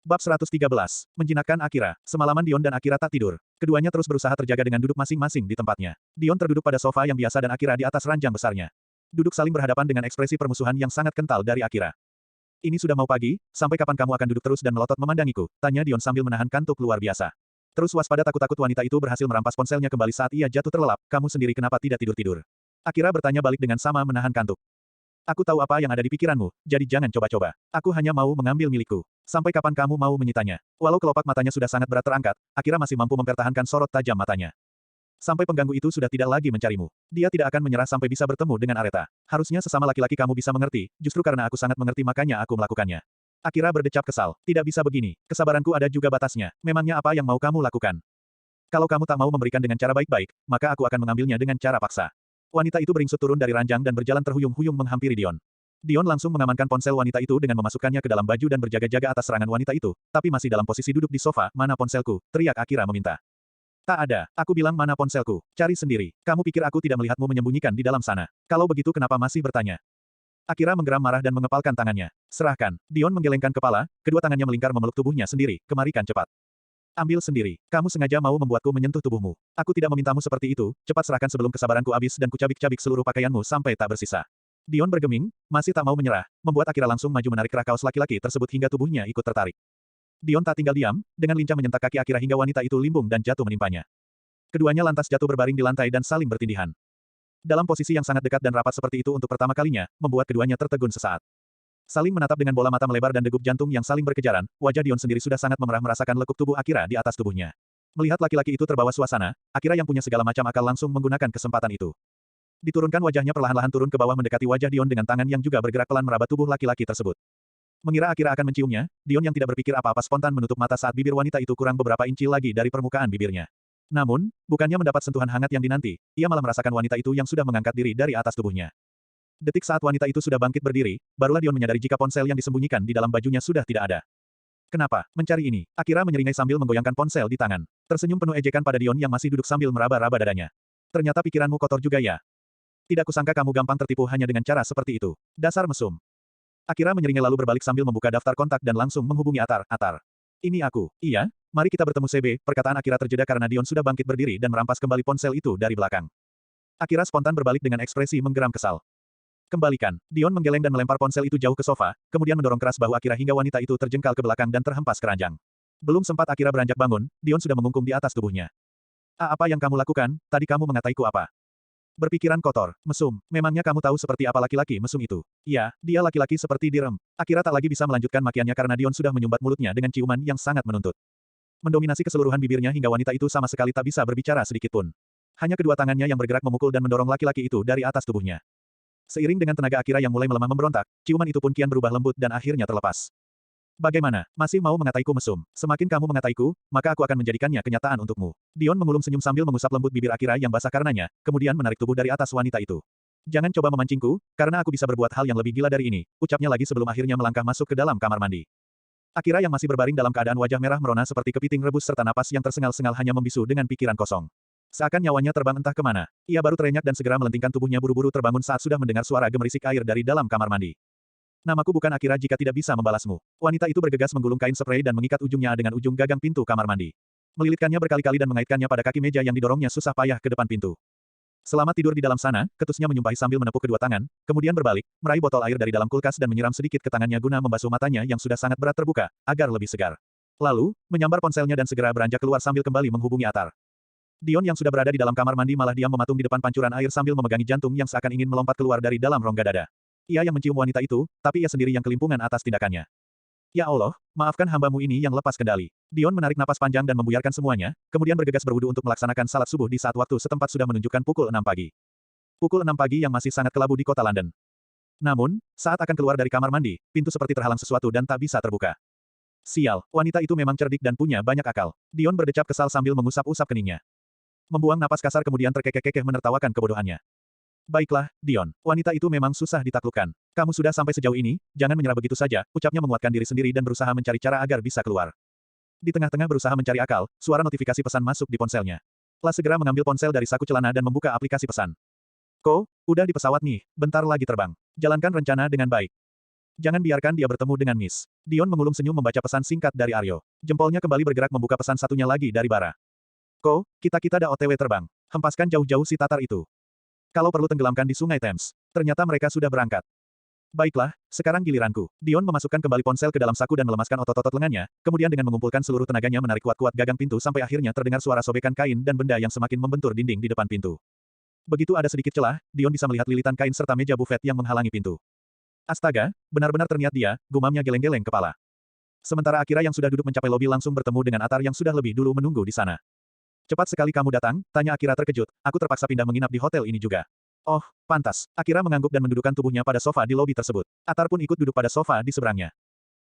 Bab 113. Menjinakkan Akira. Semalaman Dion dan Akira tak tidur. Keduanya terus berusaha terjaga dengan duduk masing-masing di tempatnya. Dion terduduk pada sofa yang biasa dan Akira di atas ranjang besarnya. Duduk saling berhadapan dengan ekspresi permusuhan yang sangat kental dari Akira. Ini sudah mau pagi, sampai kapan kamu akan duduk terus dan melotot memandangiku? Tanya Dion sambil menahan kantuk luar biasa. Terus waspada, takut-takut wanita itu berhasil merampas ponselnya kembali saat ia jatuh terlelap. Kamu sendiri kenapa tidak tidur-tidur? Akira bertanya balik dengan sama menahan kantuk. Aku tahu apa yang ada di pikiranmu, jadi jangan coba-coba. Aku hanya mau mengambil milikku. Sampai kapan kamu mau menyitanya? Walau kelopak matanya sudah sangat berat terangkat, Akira masih mampu mempertahankan sorot tajam matanya. Sampai pengganggu itu sudah tidak lagi mencarimu. Dia tidak akan menyerah sampai bisa bertemu dengan Areta. Harusnya sesama laki-laki kamu bisa mengerti, justru karena aku sangat mengerti makanya aku melakukannya. Akira berdecap kesal. Tidak bisa begini. Kesabaranku ada juga batasnya. Memangnya apa yang mau kamu lakukan? Kalau kamu tak mau memberikan dengan cara baik-baik, maka aku akan mengambilnya dengan cara paksa. Wanita itu beringsut turun dari ranjang dan berjalan terhuyung-huyung menghampiri Dion. Dion langsung mengamankan ponsel wanita itu dengan memasukkannya ke dalam baju dan berjaga-jaga atas serangan wanita itu, tapi masih dalam posisi duduk di sofa. Mana ponselku? Teriak Akira meminta. Tak ada. Aku bilang mana ponselku. Cari sendiri. Kamu pikir aku tidak melihatmu menyembunyikan di dalam sana? Kalau begitu kenapa masih bertanya? Akira menggeram marah dan mengepalkan tangannya. Serahkan. Dion menggelengkan kepala, kedua tangannya melingkar memeluk tubuhnya sendiri. Kemarikan cepat. Ambil sendiri. Kamu sengaja mau membuatku menyentuh tubuhmu. Aku tidak memintamu seperti itu, cepat serahkan sebelum kesabaranku habis dan kucabik-cabik seluruh pakaianmu sampai tak bersisa. Dion bergeming, masih tak mau menyerah, membuat Akira langsung maju menarik kerah kaos laki-laki tersebut hingga tubuhnya ikut tertarik. Dion tak tinggal diam, dengan lincah menyentak kaki Akira hingga wanita itu limbung dan jatuh menimpanya. Keduanya lantas jatuh berbaring di lantai dan saling bertindihan. Dalam posisi yang sangat dekat dan rapat seperti itu untuk pertama kalinya, membuat keduanya tertegun sesaat. Saling menatap dengan bola mata melebar dan degup jantung yang saling berkejaran, wajah Dion sendiri sudah sangat memerah merasakan lekuk tubuh Akira di atas tubuhnya. Melihat laki-laki itu terbawa suasana, Akira yang punya segala macam akal langsung menggunakan kesempatan itu. Diturunkan wajahnya perlahan-lahan turun ke bawah mendekati wajah Dion dengan tangan yang juga bergerak pelan meraba tubuh laki-laki tersebut. Mengira Akira akan menciumnya, Dion yang tidak berpikir apa-apa spontan menutup mata saat bibir wanita itu kurang beberapa inci lagi dari permukaan bibirnya. Namun, bukannya mendapat sentuhan hangat yang dinanti, ia malah merasakan wanita itu yang sudah mengangkat diri dari atas tubuhnya. Detik saat wanita itu sudah bangkit berdiri, barulah Dion menyadari jika ponsel yang disembunyikan di dalam bajunya sudah tidak ada. Kenapa? Mencari ini. Akira menyeringai sambil menggoyangkan ponsel di tangan. Tersenyum penuh ejekan pada Dion yang masih duduk sambil meraba-raba dadanya. Ternyata pikiranmu kotor juga ya. Tidak kusangka kamu gampang tertipu hanya dengan cara seperti itu. Dasar mesum. Akira menyeringai lalu berbalik sambil membuka daftar kontak dan langsung menghubungi Atar. Atar. Ini aku. Iya, mari kita bertemu CB. Perkataan Akira terjeda karena Dion sudah bangkit berdiri dan merampas kembali ponsel itu dari belakang. Akira spontan berbalik dengan ekspresi menggeram kesal. Kembalikan. Dion menggeleng dan melempar ponsel itu jauh ke sofa, kemudian mendorong keras bahu Akira hingga wanita itu terjengkal ke belakang dan terhempas ke ranjang. Belum sempat Akira beranjak bangun, Dion sudah mengungkum di atas tubuhnya. Apa yang kamu lakukan? Tadi kamu mengataiku apa? Berpikiran kotor, mesum. Memangnya kamu tahu seperti apa laki-laki mesum itu? Iya, dia laki-laki seperti direm. Akira tak lagi bisa melanjutkan makiannya karena Dion sudah menyumbat mulutnya dengan ciuman yang sangat menuntut. Mendominasi keseluruhan bibirnya hingga wanita itu sama sekali tak bisa berbicara sedikitpun. Hanya kedua tangannya yang bergerak memukul dan mendorong laki-laki itu dari atas tubuhnya. Seiring dengan tenaga Akira yang mulai melemah memberontak, ciuman itu pun kian berubah lembut dan akhirnya terlepas. Bagaimana? Masih mau mengataiku mesum? Semakin kamu mengataiku, maka aku akan menjadikannya kenyataan untukmu. Dion mengulum senyum sambil mengusap lembut bibir Akira yang basah karenanya, kemudian menarik tubuh dari atas wanita itu. Jangan coba memancingku, karena aku bisa berbuat hal yang lebih gila dari ini, ucapnya lagi sebelum akhirnya melangkah masuk ke dalam kamar mandi. Akira yang masih berbaring dalam keadaan wajah merah merona seperti kepiting rebus serta napas yang tersengal-sengal hanya membisu dengan pikiran kosong. Seakan nyawanya terbang entah kemana. Ia baru terenyak dan segera melentingkan tubuhnya buru-buru terbangun saat sudah mendengar suara gemerisik air dari dalam kamar mandi. Namaku bukan Akira jika tidak bisa membalasmu. Wanita itu bergegas menggulung kain spray dan mengikat ujungnya dengan ujung gagang pintu kamar mandi. Melilitkannya berkali-kali dan mengaitkannya pada kaki meja yang didorongnya susah payah ke depan pintu. Selamat tidur di dalam sana, ketusnya menyumpahi sambil menepuk kedua tangan, kemudian berbalik, meraih botol air dari dalam kulkas dan menyiram sedikit ke tangannya guna membasuh matanya yang sudah sangat berat terbuka, agar lebih segar. Lalu, menyambar ponselnya dan segera beranjak keluar sambil kembali menghubungi Atar. Dion yang sudah berada di dalam kamar mandi malah diam mematung di depan pancuran air sambil memegangi jantung yang seakan ingin melompat keluar dari dalam rongga dada. Ia yang mencium wanita itu, tapi ia sendiri yang kelimpungan atas tindakannya. Ya Allah, maafkan hambamu ini yang lepas kendali. Dion menarik napas panjang dan membuyarkan semuanya, kemudian bergegas berwudu untuk melaksanakan salat subuh di saat waktu setempat sudah menunjukkan pukul 6 pagi. Pukul 6 pagi yang masih sangat kelabu di kota London. Namun, saat akan keluar dari kamar mandi, pintu seperti terhalang sesuatu dan tak bisa terbuka. Sial, wanita itu memang cerdik dan punya banyak akal. Dion berdecap kesal sambil mengusap-usap keningnya. Membuang napas kasar kemudian terkekeh-kekeh menertawakan kebodohannya. Baiklah, Dion. Wanita itu memang susah ditaklukkan. Kamu sudah sampai sejauh ini, jangan menyerah begitu saja, ucapnya menguatkan diri sendiri dan berusaha mencari cara agar bisa keluar. Di tengah-tengah berusaha mencari akal, suara notifikasi pesan masuk di ponselnya. La segera mengambil ponsel dari saku celana dan membuka aplikasi pesan. Ko, udah di pesawat nih, bentar lagi terbang. Jalankan rencana dengan baik. Jangan biarkan dia bertemu dengan Miss. Dion mengulum senyum membaca pesan singkat dari Aryo. Jempolnya kembali bergerak membuka pesan satunya lagi dari bara. Ko, kita OTW terbang. Hempaskan jauh-jauh si Tatar itu. Kalau perlu tenggelamkan di Sungai Thames. Ternyata mereka sudah berangkat. Baiklah, sekarang giliranku. Dion memasukkan kembali ponsel ke dalam saku dan melemaskan otot-otot lengannya, kemudian dengan mengumpulkan seluruh tenaganya menarik kuat-kuat gagang pintu sampai akhirnya terdengar suara sobekan kain dan benda yang semakin membentur dinding di depan pintu. Begitu ada sedikit celah, Dion bisa melihat lilitan kain serta meja bufet yang menghalangi pintu. Astaga, benar-benar terniat dia, gumamnya geleng-geleng kepala. Sementara Akira yang sudah duduk mencapai lobi langsung bertemu dengan Atar yang sudah lebih dulu menunggu di sana. Cepat sekali kamu datang, tanya Akira terkejut, aku terpaksa pindah menginap di hotel ini juga. Oh, pantas. Akira mengangguk dan mendudukkan tubuhnya pada sofa di lobi tersebut. Atar pun ikut duduk pada sofa di seberangnya.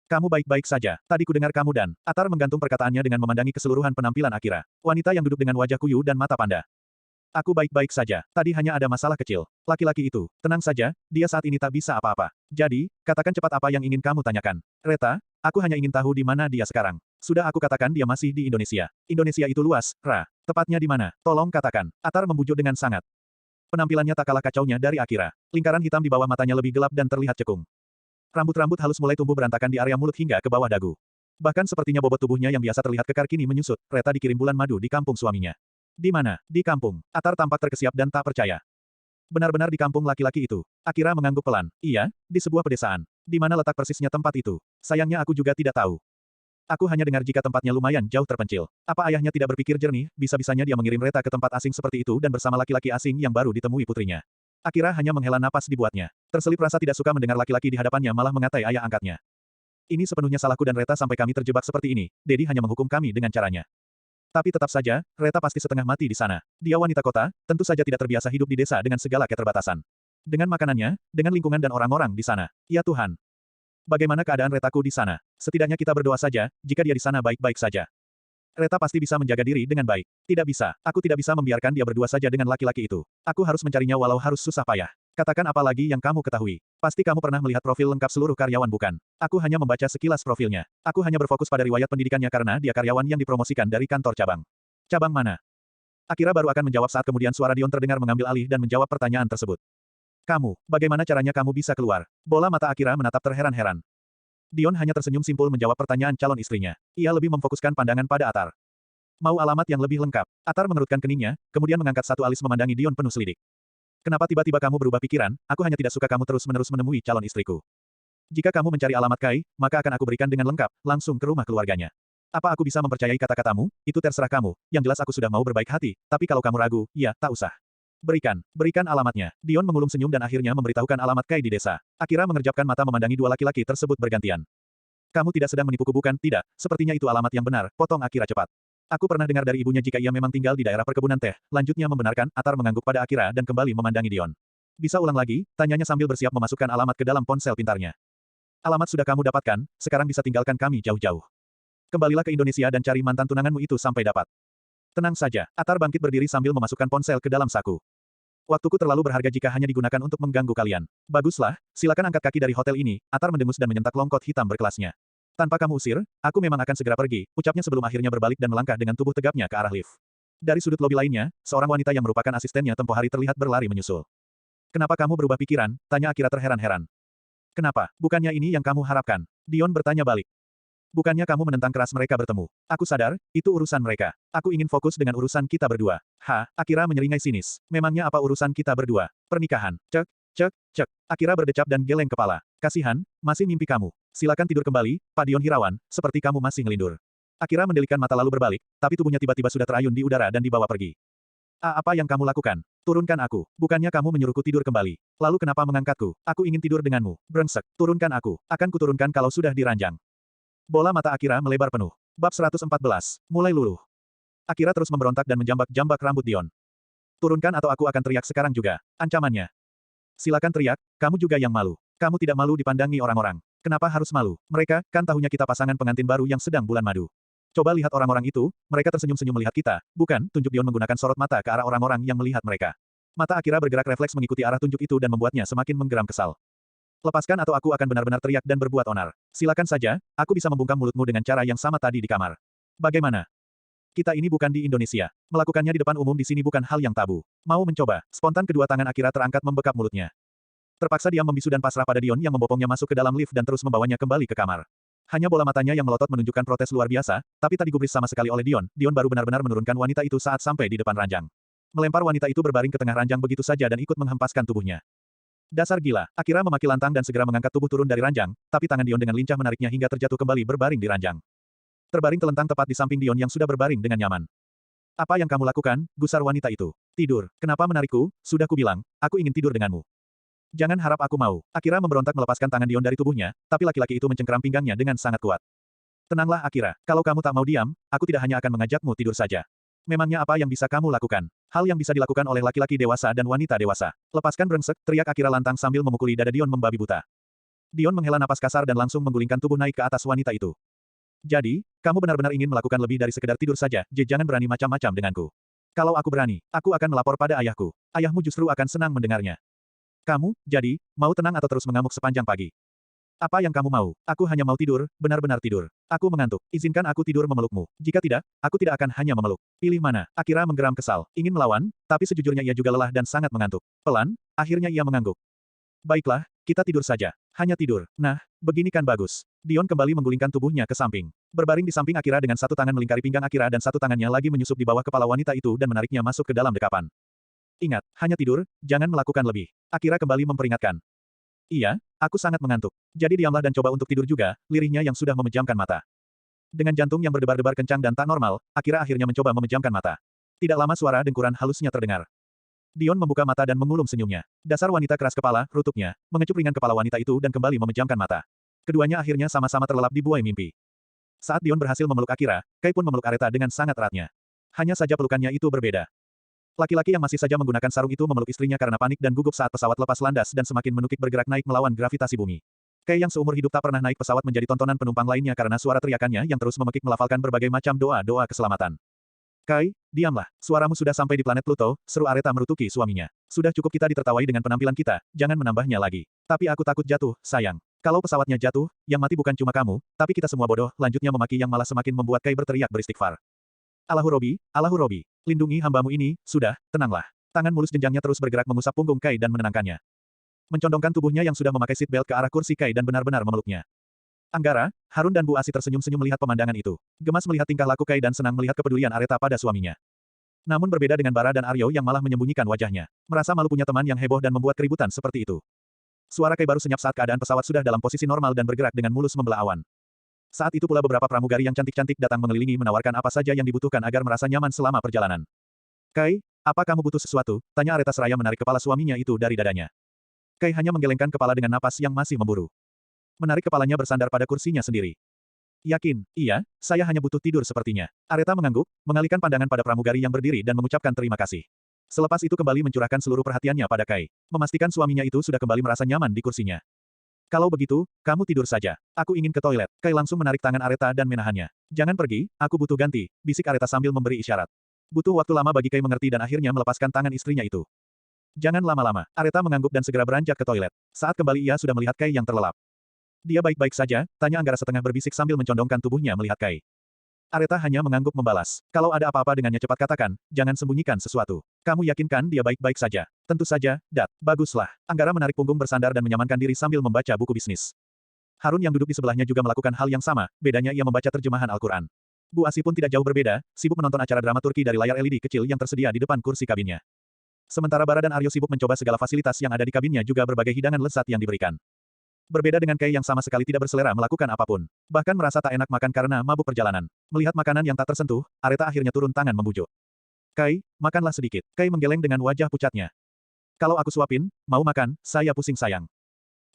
Kamu baik-baik saja. Tadi ku dengar kamu dan... Atar menggantung perkataannya dengan memandangi keseluruhan penampilan Akira. Wanita yang duduk dengan wajah kuyu dan mata panda. Aku baik-baik saja. Tadi hanya ada masalah kecil. Laki-laki itu, tenang saja, dia saat ini tak bisa apa-apa. Jadi, katakan cepat apa yang ingin kamu tanyakan. Reta, aku hanya ingin tahu di mana dia sekarang. Sudah aku katakan dia masih di Indonesia. Indonesia itu luas, Ra. Tepatnya di mana? Tolong katakan. Atar membujuk dengan sangat. Penampilannya tak kalah kacaunya dari Akira. Lingkaran hitam di bawah matanya lebih gelap dan terlihat cekung. Rambut-rambut halus mulai tumbuh berantakan di area mulut hingga ke bawah dagu. Bahkan sepertinya bobot tubuhnya yang biasa terlihat kekar kini menyusut. Reta dikirim bulan madu di kampung suaminya. Di mana? Di kampung. Atar tampak terkesiap dan tak percaya. Benar-benar di kampung laki-laki itu. Akira mengangguk pelan. Iya, di sebuah pedesaan. Di mana letak persisnya tempat itu? Sayangnya aku juga tidak tahu. Aku hanya dengar jika tempatnya lumayan jauh terpencil. Apa ayahnya tidak berpikir jernih, bisa-bisanya dia mengirim Reta ke tempat asing seperti itu dan bersama laki-laki asing yang baru ditemui putrinya. Akira hanya menghela napas dibuatnya. Terselip rasa tidak suka mendengar laki-laki di hadapannya malah mengatai ayah angkatnya. Ini sepenuhnya salahku dan Reta sampai kami terjebak seperti ini. Dedi hanya menghukum kami dengan caranya. Tapi tetap saja, Reta pasti setengah mati di sana. Dia wanita kota, tentu saja tidak terbiasa hidup di desa dengan segala keterbatasan. Dengan makanannya, dengan lingkungan dan orang-orang di sana. Ya Tuhan. Bagaimana keadaan Retaku di sana? Setidaknya kita berdoa saja, jika dia di sana baik-baik saja. Reta pasti bisa menjaga diri dengan baik. Tidak bisa, aku tidak bisa membiarkan dia berdua saja dengan laki-laki itu. Aku harus mencarinya walau harus susah payah. Katakan apa lagi yang kamu ketahui. Pasti kamu pernah melihat profil lengkap seluruh karyawan bukan? Aku hanya membaca sekilas profilnya. Aku hanya berfokus pada riwayat pendidikannya karena dia karyawan yang dipromosikan dari kantor cabang. Cabang mana? Akira baru akan menjawab saat kemudian suara Dion terdengar mengambil alih dan menjawab pertanyaan tersebut. Kamu, bagaimana caranya kamu bisa keluar? Bola mata Akira menatap terheran-heran. Dion hanya tersenyum simpul menjawab pertanyaan calon istrinya. Ia lebih memfokuskan pandangan pada Atar. Mau alamat yang lebih lengkap? Atar mengerutkan keningnya, kemudian mengangkat satu alis memandangi Dion penuh selidik. Kenapa tiba-tiba kamu berubah pikiran? Aku hanya tidak suka kamu terus-menerus menemui calon istriku. Jika kamu mencari alamat Kai, maka akan aku berikan dengan lengkap, langsung ke rumah keluarganya. Apa aku bisa mempercayai kata-katamu? Itu terserah kamu. Yang jelas aku sudah mau berbaik hati, tapi kalau kamu ragu, ya, tak usah. Berikan alamatnya. Dion mengulum senyum dan akhirnya memberitahukan alamat Kai di desa. Akira mengerjapkan mata memandangi dua laki-laki tersebut bergantian. Kamu tidak sedang menipuku bukan? Tidak, sepertinya itu alamat yang benar, potong Akira cepat. Aku pernah dengar dari ibunya jika ia memang tinggal di daerah perkebunan teh. Lanjutnya membenarkan, Atar mengangguk pada Akira dan kembali memandangi Dion. Bisa ulang lagi? Tanyanya sambil bersiap memasukkan alamat ke dalam ponsel pintarnya. Alamat sudah kamu dapatkan, sekarang bisa tinggalkan kami jauh-jauh. Kembalilah ke Indonesia dan cari mantan tunanganmu itu sampai dapat. Tenang saja, Atar bangkit berdiri sambil memasukkan ponsel ke dalam saku. Waktuku terlalu berharga jika hanya digunakan untuk mengganggu kalian. Baguslah, silakan angkat kaki dari hotel ini, Atar mendengus dan menyentak longkot hitam berkelasnya. Tanpa kamu usir, aku memang akan segera pergi, ucapnya sebelum akhirnya berbalik dan melangkah dengan tubuh tegapnya ke arah lift. Dari sudut lobi lainnya, seorang wanita yang merupakan asistennya tempo hari terlihat berlari menyusul. Kenapa kamu berubah pikiran? Tanya Akira terheran-heran. Kenapa? Bukannya ini yang kamu harapkan? Dion bertanya balik. Bukannya kamu menentang keras mereka bertemu. Aku sadar, itu urusan mereka. Aku ingin fokus dengan urusan kita berdua. Akira menyeringai sinis. Memangnya apa urusan kita berdua? Pernikahan. Cek. Akira berdecap dan geleng kepala. Kasihan, masih mimpi kamu. Silakan tidur kembali, Pak Dion Hirawan, seperti kamu masih ngelindur. Akira mendelikkan mata lalu berbalik, tapi tubuhnya tiba-tiba sudah terayun di udara dan dibawa pergi. Apa yang kamu lakukan? Turunkan aku. Bukannya kamu menyuruhku tidur kembali. Lalu kenapa mengangkatku? Aku ingin tidur denganmu. Brengsek. Turunkan aku. Akan kuturunkan kalau sudah diranjang. Bola mata Akira melebar penuh. Bab 114. Mulai luluh. Akira terus memberontak dan menjambak-jambak rambut Dion. Turunkan atau aku akan teriak sekarang juga. Ancamannya. Silakan teriak, kamu juga yang malu. Kamu tidak malu dipandangi orang-orang. Kenapa harus malu? Mereka, kan tahunya kita pasangan pengantin baru yang sedang bulan madu. Coba lihat orang-orang itu, mereka tersenyum-senyum melihat kita. Bukan, tunjuk Dion menggunakan sorot mata ke arah orang-orang yang melihat mereka. Mata Akira bergerak refleks mengikuti arah tunjuk itu dan membuatnya semakin menggeram kesal. Lepaskan atau aku akan benar-benar teriak dan berbuat onar. Silakan saja, aku bisa membungkam mulutmu dengan cara yang sama tadi di kamar. Bagaimana? Kita ini bukan di Indonesia. Melakukannya di depan umum di sini bukan hal yang tabu. Mau mencoba? Spontan kedua tangan Akira terangkat membekap mulutnya. Terpaksa dia membisu dan pasrah pada Dion yang membopongnya masuk ke dalam lift dan terus membawanya kembali ke kamar. Hanya bola matanya yang melotot menunjukkan protes luar biasa, tapi tak digubris sama sekali oleh Dion. Dion baru benar-benar menurunkan wanita itu saat sampai di depan ranjang. Melempar wanita itu berbaring ke tengah ranjang begitu saja dan ikut menghempaskan tubuhnya. Dasar gila, Akira memaki lantang dan segera mengangkat tubuh turun dari ranjang, tapi tangan Dion dengan lincah menariknya hingga terjatuh kembali berbaring di ranjang. Terbaring telentang tepat di samping Dion yang sudah berbaring dengan nyaman. Apa yang kamu lakukan? Gusar wanita itu. Tidur. Kenapa menarikku? Sudah kubilang, aku ingin tidur denganmu. Jangan harap aku mau. Akira memberontak melepaskan tangan Dion dari tubuhnya, tapi laki-laki itu mencengkeram pinggangnya dengan sangat kuat. Tenanglah Akira, kalau kamu tak mau diam, aku tidak hanya akan mengajakmu tidur saja. Memangnya apa yang bisa kamu lakukan? Hal yang bisa dilakukan oleh laki-laki dewasa dan wanita dewasa. Lepaskan brengsek, teriak Akira lantang sambil memukuli dada Dion membabi buta. Dion menghela napas kasar dan langsung menggulingkan tubuh naik ke atas wanita itu. Jadi, kamu benar-benar ingin melakukan lebih dari sekedar tidur saja, jangan berani macam-macam denganku. Kalau aku berani, aku akan melapor pada ayahku. Ayahmu justru akan senang mendengarnya. Kamu, jadi, mau tenang atau terus mengamuk sepanjang pagi? Apa yang kamu mau? Aku hanya mau tidur, benar-benar tidur. Aku mengantuk. Izinkan aku tidur memelukmu. Jika tidak, aku tidak akan hanya memeluk. Pilih mana? Akira menggeram kesal. Ingin melawan, tapi sejujurnya ia juga lelah dan sangat mengantuk. Pelan, akhirnya ia mengangguk. Baiklah, kita tidur saja. Hanya tidur. Nah, begini kan bagus. Dion kembali menggulingkan tubuhnya ke samping. Berbaring di samping Akira dengan satu tangan melingkari pinggang Akira dan satu tangannya lagi menyusup di bawah kepala wanita itu dan menariknya masuk ke dalam dekapan. Ingat, hanya tidur, jangan melakukan lebih. Akira kembali memperingatkan. Iya, aku sangat mengantuk. Jadi diamlah dan coba untuk tidur juga, lirihnya yang sudah memejamkan mata. Dengan jantung yang berdebar-debar kencang dan tak normal, Akira akhirnya mencoba memejamkan mata. Tidak lama suara dengkuran halusnya terdengar. Dion membuka mata dan mengulum senyumnya. Dasar wanita keras kepala, rutuknya, mengecup ringan kepala wanita itu dan kembali memejamkan mata. Keduanya akhirnya sama-sama terlelap di buai mimpi. Saat Dion berhasil memeluk Akira, Kai pun memeluk Aretha dengan sangat eratnya. Hanya saja pelukannya itu berbeda. Laki-laki yang masih saja menggunakan sarung itu memeluk istrinya karena panik dan gugup saat pesawat lepas landas dan semakin menukik bergerak naik melawan gravitasi bumi. Kai yang seumur hidup tak pernah naik pesawat menjadi tontonan penumpang lainnya karena suara teriakannya yang terus memekik melafalkan berbagai macam doa-doa keselamatan. Kai, diamlah, suaramu sudah sampai di planet Pluto, seru Aretha merutuki suaminya. Sudah cukup kita ditertawai dengan penampilan kita, jangan menambahnya lagi. Tapi aku takut jatuh, sayang. Kalau pesawatnya jatuh, yang mati bukan cuma kamu, tapi kita semua bodoh, lanjutnya memaki yang malah semakin membuat Kai berteriak beristighfar. Allahu Robi, lindungi hambamu ini, sudah, tenanglah. Tangan mulus jenjangnya terus bergerak mengusap punggung Kai dan menenangkannya. Mencondongkan tubuhnya yang sudah memakai seatbelt ke arah kursi Kai dan benar-benar memeluknya. Anggara, Harun dan Bu Asi tersenyum-senyum melihat pemandangan itu. Gemas melihat tingkah laku Kai dan senang melihat kepedulian Aretha pada suaminya. Namun berbeda dengan Bara dan Aryo yang malah menyembunyikan wajahnya. Merasa malu punya teman yang heboh dan membuat keributan seperti itu. Suara Kai baru senyap saat keadaan pesawat sudah dalam posisi normal dan bergerak dengan mulus membelah awan. Saat itu pula beberapa pramugari yang cantik-cantik datang mengelilingi menawarkan apa saja yang dibutuhkan agar merasa nyaman selama perjalanan. Kai, apa kamu butuh sesuatu? Tanya Aretha seraya menarik kepala suaminya itu dari dadanya. Kai hanya menggelengkan kepala dengan napas yang masih memburu. Menarik kepalanya bersandar pada kursinya sendiri. Yakin, iya, saya hanya butuh tidur sepertinya. Aretha mengangguk, mengalihkan pandangan pada pramugari yang berdiri dan mengucapkan terima kasih. Selepas itu kembali mencurahkan seluruh perhatiannya pada Kai. Memastikan suaminya itu sudah kembali merasa nyaman di kursinya. Kalau begitu, kamu tidur saja. Aku ingin ke toilet. Kai langsung menarik tangan Aretha dan menahannya. Jangan pergi, aku butuh ganti, bisik Aretha sambil memberi isyarat. Butuh waktu lama bagi Kai mengerti dan akhirnya melepaskan tangan istrinya itu. Jangan lama-lama. Aretha mengangguk dan segera beranjak ke toilet. Saat kembali ia sudah melihat Kai yang terlelap. Dia baik-baik saja, tanya Anggara setengah berbisik sambil mencondongkan tubuhnya melihat Kai. Aretha hanya mengangguk membalas. Kalau ada apa-apa dengannya cepat katakan, jangan sembunyikan sesuatu. Kamu yakinkan dia baik-baik saja? Tentu saja, Dat. Baguslah. Anggara menarik punggung bersandar dan menyamankan diri sambil membaca buku bisnis. Harun yang duduk di sebelahnya juga melakukan hal yang sama, bedanya ia membaca terjemahan Al-Quran. Bu Asi pun tidak jauh berbeda, sibuk menonton acara drama Turki dari layar LED kecil yang tersedia di depan kursi kabinnya. Sementara Bara dan Aryo sibuk mencoba segala fasilitas yang ada di kabinnya juga berbagai hidangan lezat yang diberikan. Berbeda dengan Kai yang sama sekali tidak berselera melakukan apapun. Bahkan merasa tak enak makan karena mabuk perjalanan. Melihat makanan yang tak tersentuh, Aretha akhirnya turun tangan membujuk. Kai, makanlah sedikit. Kai menggeleng dengan wajah pucatnya. Kalau aku suapin, mau makan, saya pusing sayang.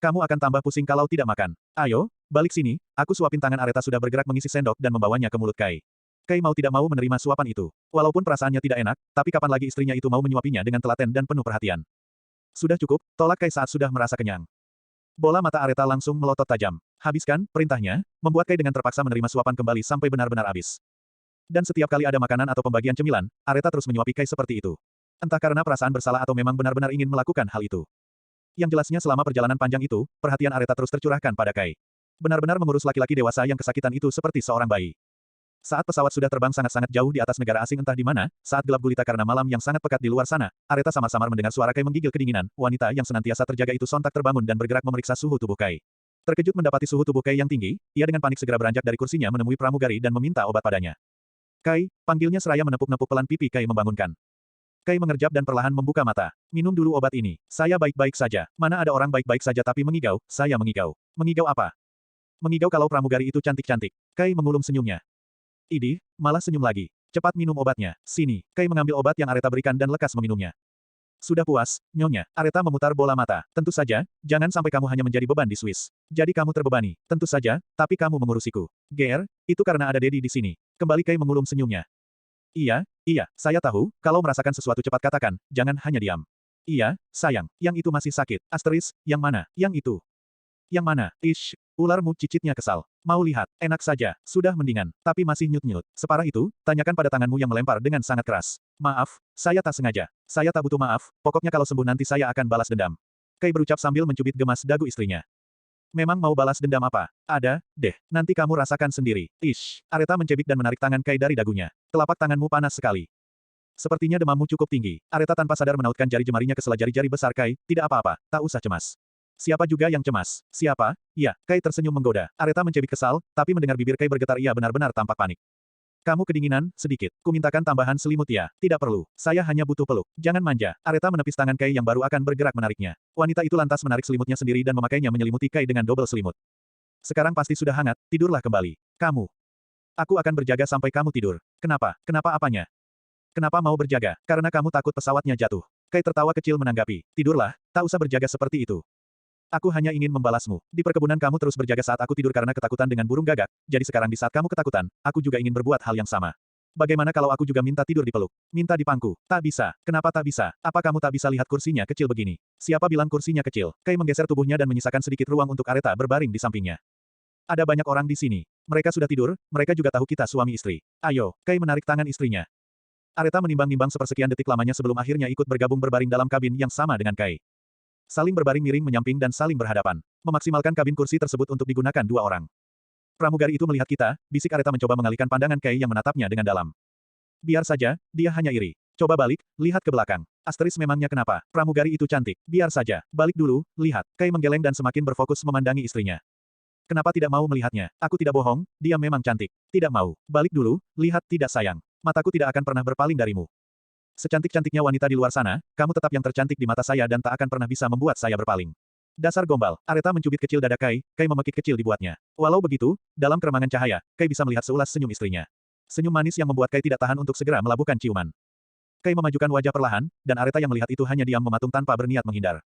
Kamu akan tambah pusing kalau tidak makan. Ayo, balik sini, aku suapin. Tangan Aretha sudah bergerak mengisi sendok dan membawanya ke mulut Kai. Kai mau tidak mau menerima suapan itu. Walaupun perasaannya tidak enak, tapi kapan lagi istrinya itu mau menyuapinya dengan telaten dan penuh perhatian. Sudah cukup, tolak Kai saat sudah merasa kenyang. Bola mata Aretha langsung melotot tajam. Habiskan, perintahnya, membuat Kai dengan terpaksa menerima suapan kembali sampai benar-benar habis. Dan setiap kali ada makanan atau pembagian cemilan, Aretha terus menyuapi Kai seperti itu. Entah karena perasaan bersalah atau memang benar-benar ingin melakukan hal itu. Yang jelasnya selama perjalanan panjang itu, perhatian Aretha terus tercurahkan pada Kai. Benar-benar mengurus laki-laki dewasa yang kesakitan itu seperti seorang bayi. Saat pesawat sudah terbang sangat-sangat jauh di atas negara asing entah di mana, saat gelap gulita karena malam yang sangat pekat di luar sana, Areta samar-samar mendengar suara Kai menggigil kedinginan. Wanita yang senantiasa terjaga itu sontak terbangun dan bergerak memeriksa suhu tubuh Kai. Terkejut mendapati suhu tubuh Kai yang tinggi, ia dengan panik segera beranjak dari kursinya menemui pramugari dan meminta obat padanya. Kai, panggilnya seraya menepuk-nepuk pelan pipi Kai membangunkan. Kai mengerjap dan perlahan membuka mata. Minum dulu obat ini. Saya baik-baik saja. Mana ada orang baik-baik saja tapi mengigau, saya mengigau. Mengigau apa? Mengigau kalau pramugari itu cantik-cantik. Kai mengulum senyumnya. Idih, malah senyum lagi. Cepat minum obatnya. Sini. Kai mengambil obat yang Areta berikan dan lekas meminumnya. Sudah puas, Nyonya. Areta memutar bola mata. Tentu saja, jangan sampai kamu hanya menjadi beban di Swiss. Jadi kamu terbebani. Tentu saja, tapi kamu mengurusiku. Ger, itu karena ada Dedi di sini. Kembali Kai mengulum senyumnya. Iya, saya tahu, kalau merasakan sesuatu cepat katakan, jangan hanya diam. Iya, sayang, yang itu masih sakit. Asteris, yang mana? Yang itu. Yang mana? Ish, ularmu cicitnya kesal. Mau lihat, enak saja, sudah mendingan, tapi masih nyut-nyut. Separah itu, tanyakan pada tanganmu yang melempar dengan sangat keras. Maaf, saya tak sengaja. Saya tak butuh maaf, pokoknya kalau sembuh nanti saya akan balas dendam. Kai berucap sambil mencubit gemas dagu istrinya. Memang mau balas dendam apa? Ada, deh, nanti kamu rasakan sendiri. Ish, Areta mencebik dan menarik tangan Kai dari dagunya. Telapak tanganmu panas sekali. Sepertinya demammu cukup tinggi. Areta tanpa sadar menautkan jari jemarinya ke sela jari-jari besar Kai, tidak apa-apa, tak usah cemas. Siapa juga yang cemas? Siapa? Ya, Kai tersenyum menggoda. Areta mencebik kesal, tapi mendengar bibir Kai bergetar ia benar-benar tampak panik. Kamu kedinginan, sedikit. Kumintakan tambahan selimut ya. Tidak perlu. Saya hanya butuh peluk. Jangan manja. Areta menepis tangan Kai yang baru akan bergerak menariknya. Wanita itu lantas menarik selimutnya sendiri dan memakainya menyelimuti Kai dengan double selimut. Sekarang pasti sudah hangat, tidurlah kembali. Kamu. Aku akan berjaga sampai kamu tidur. Kenapa? Kenapa apanya? Kenapa mau berjaga? Karena kamu takut pesawatnya jatuh. Kai tertawa kecil menanggapi. Tidurlah, tak usah berjaga seperti itu. Aku hanya ingin membalasmu. Di perkebunan kamu terus berjaga saat aku tidur karena ketakutan dengan burung gagak, jadi sekarang di saat kamu ketakutan, aku juga ingin berbuat hal yang sama. Bagaimana kalau aku juga minta tidur dipeluk? Minta dipangku? Tak bisa. Kenapa tak bisa? Apa kamu tak bisa lihat kursinya kecil begini? Siapa bilang kursinya kecil? Kai menggeser tubuhnya dan menyisakan sedikit ruang untuk Areta berbaring di sampingnya. Ada banyak orang di sini. Mereka sudah tidur, mereka juga tahu kita suami istri. Ayo, Kai menarik tangan istrinya. Areta menimbang-nimbang sepersekian detik lamanya sebelum akhirnya ikut bergabung berbaring dalam kabin yang sama dengan Kai. Saling berbaring miring menyamping dan saling berhadapan. Memaksimalkan kabin kursi tersebut untuk digunakan dua orang. Pramugari itu melihat kita, bisik Areta mencoba mengalihkan pandangan Kai yang menatapnya dengan dalam. Biar saja, dia hanya iri. Coba balik, lihat ke belakang. Asteris memangnya kenapa? Pramugari itu cantik. Biar saja, balik dulu, lihat. Kai menggeleng dan semakin berfokus memandangi istrinya. Kenapa tidak mau melihatnya? Aku tidak bohong, dia memang cantik. Tidak mau. Balik dulu, lihat tidak sayang. Mataku tidak akan pernah berpaling darimu. Secantik-cantiknya wanita di luar sana, kamu tetap yang tercantik di mata saya dan tak akan pernah bisa membuat saya berpaling. Dasar gombal, Areta mencubit kecil dada Kai, Kai memekik kecil di buatnya. Walau begitu, dalam keremangan cahaya, Kai bisa melihat seulas senyum istrinya. Senyum manis yang membuat Kai tidak tahan untuk segera melabuhkan ciuman. Kai memajukan wajah perlahan, dan Areta yang melihat itu hanya diam mematung tanpa berniat menghindar.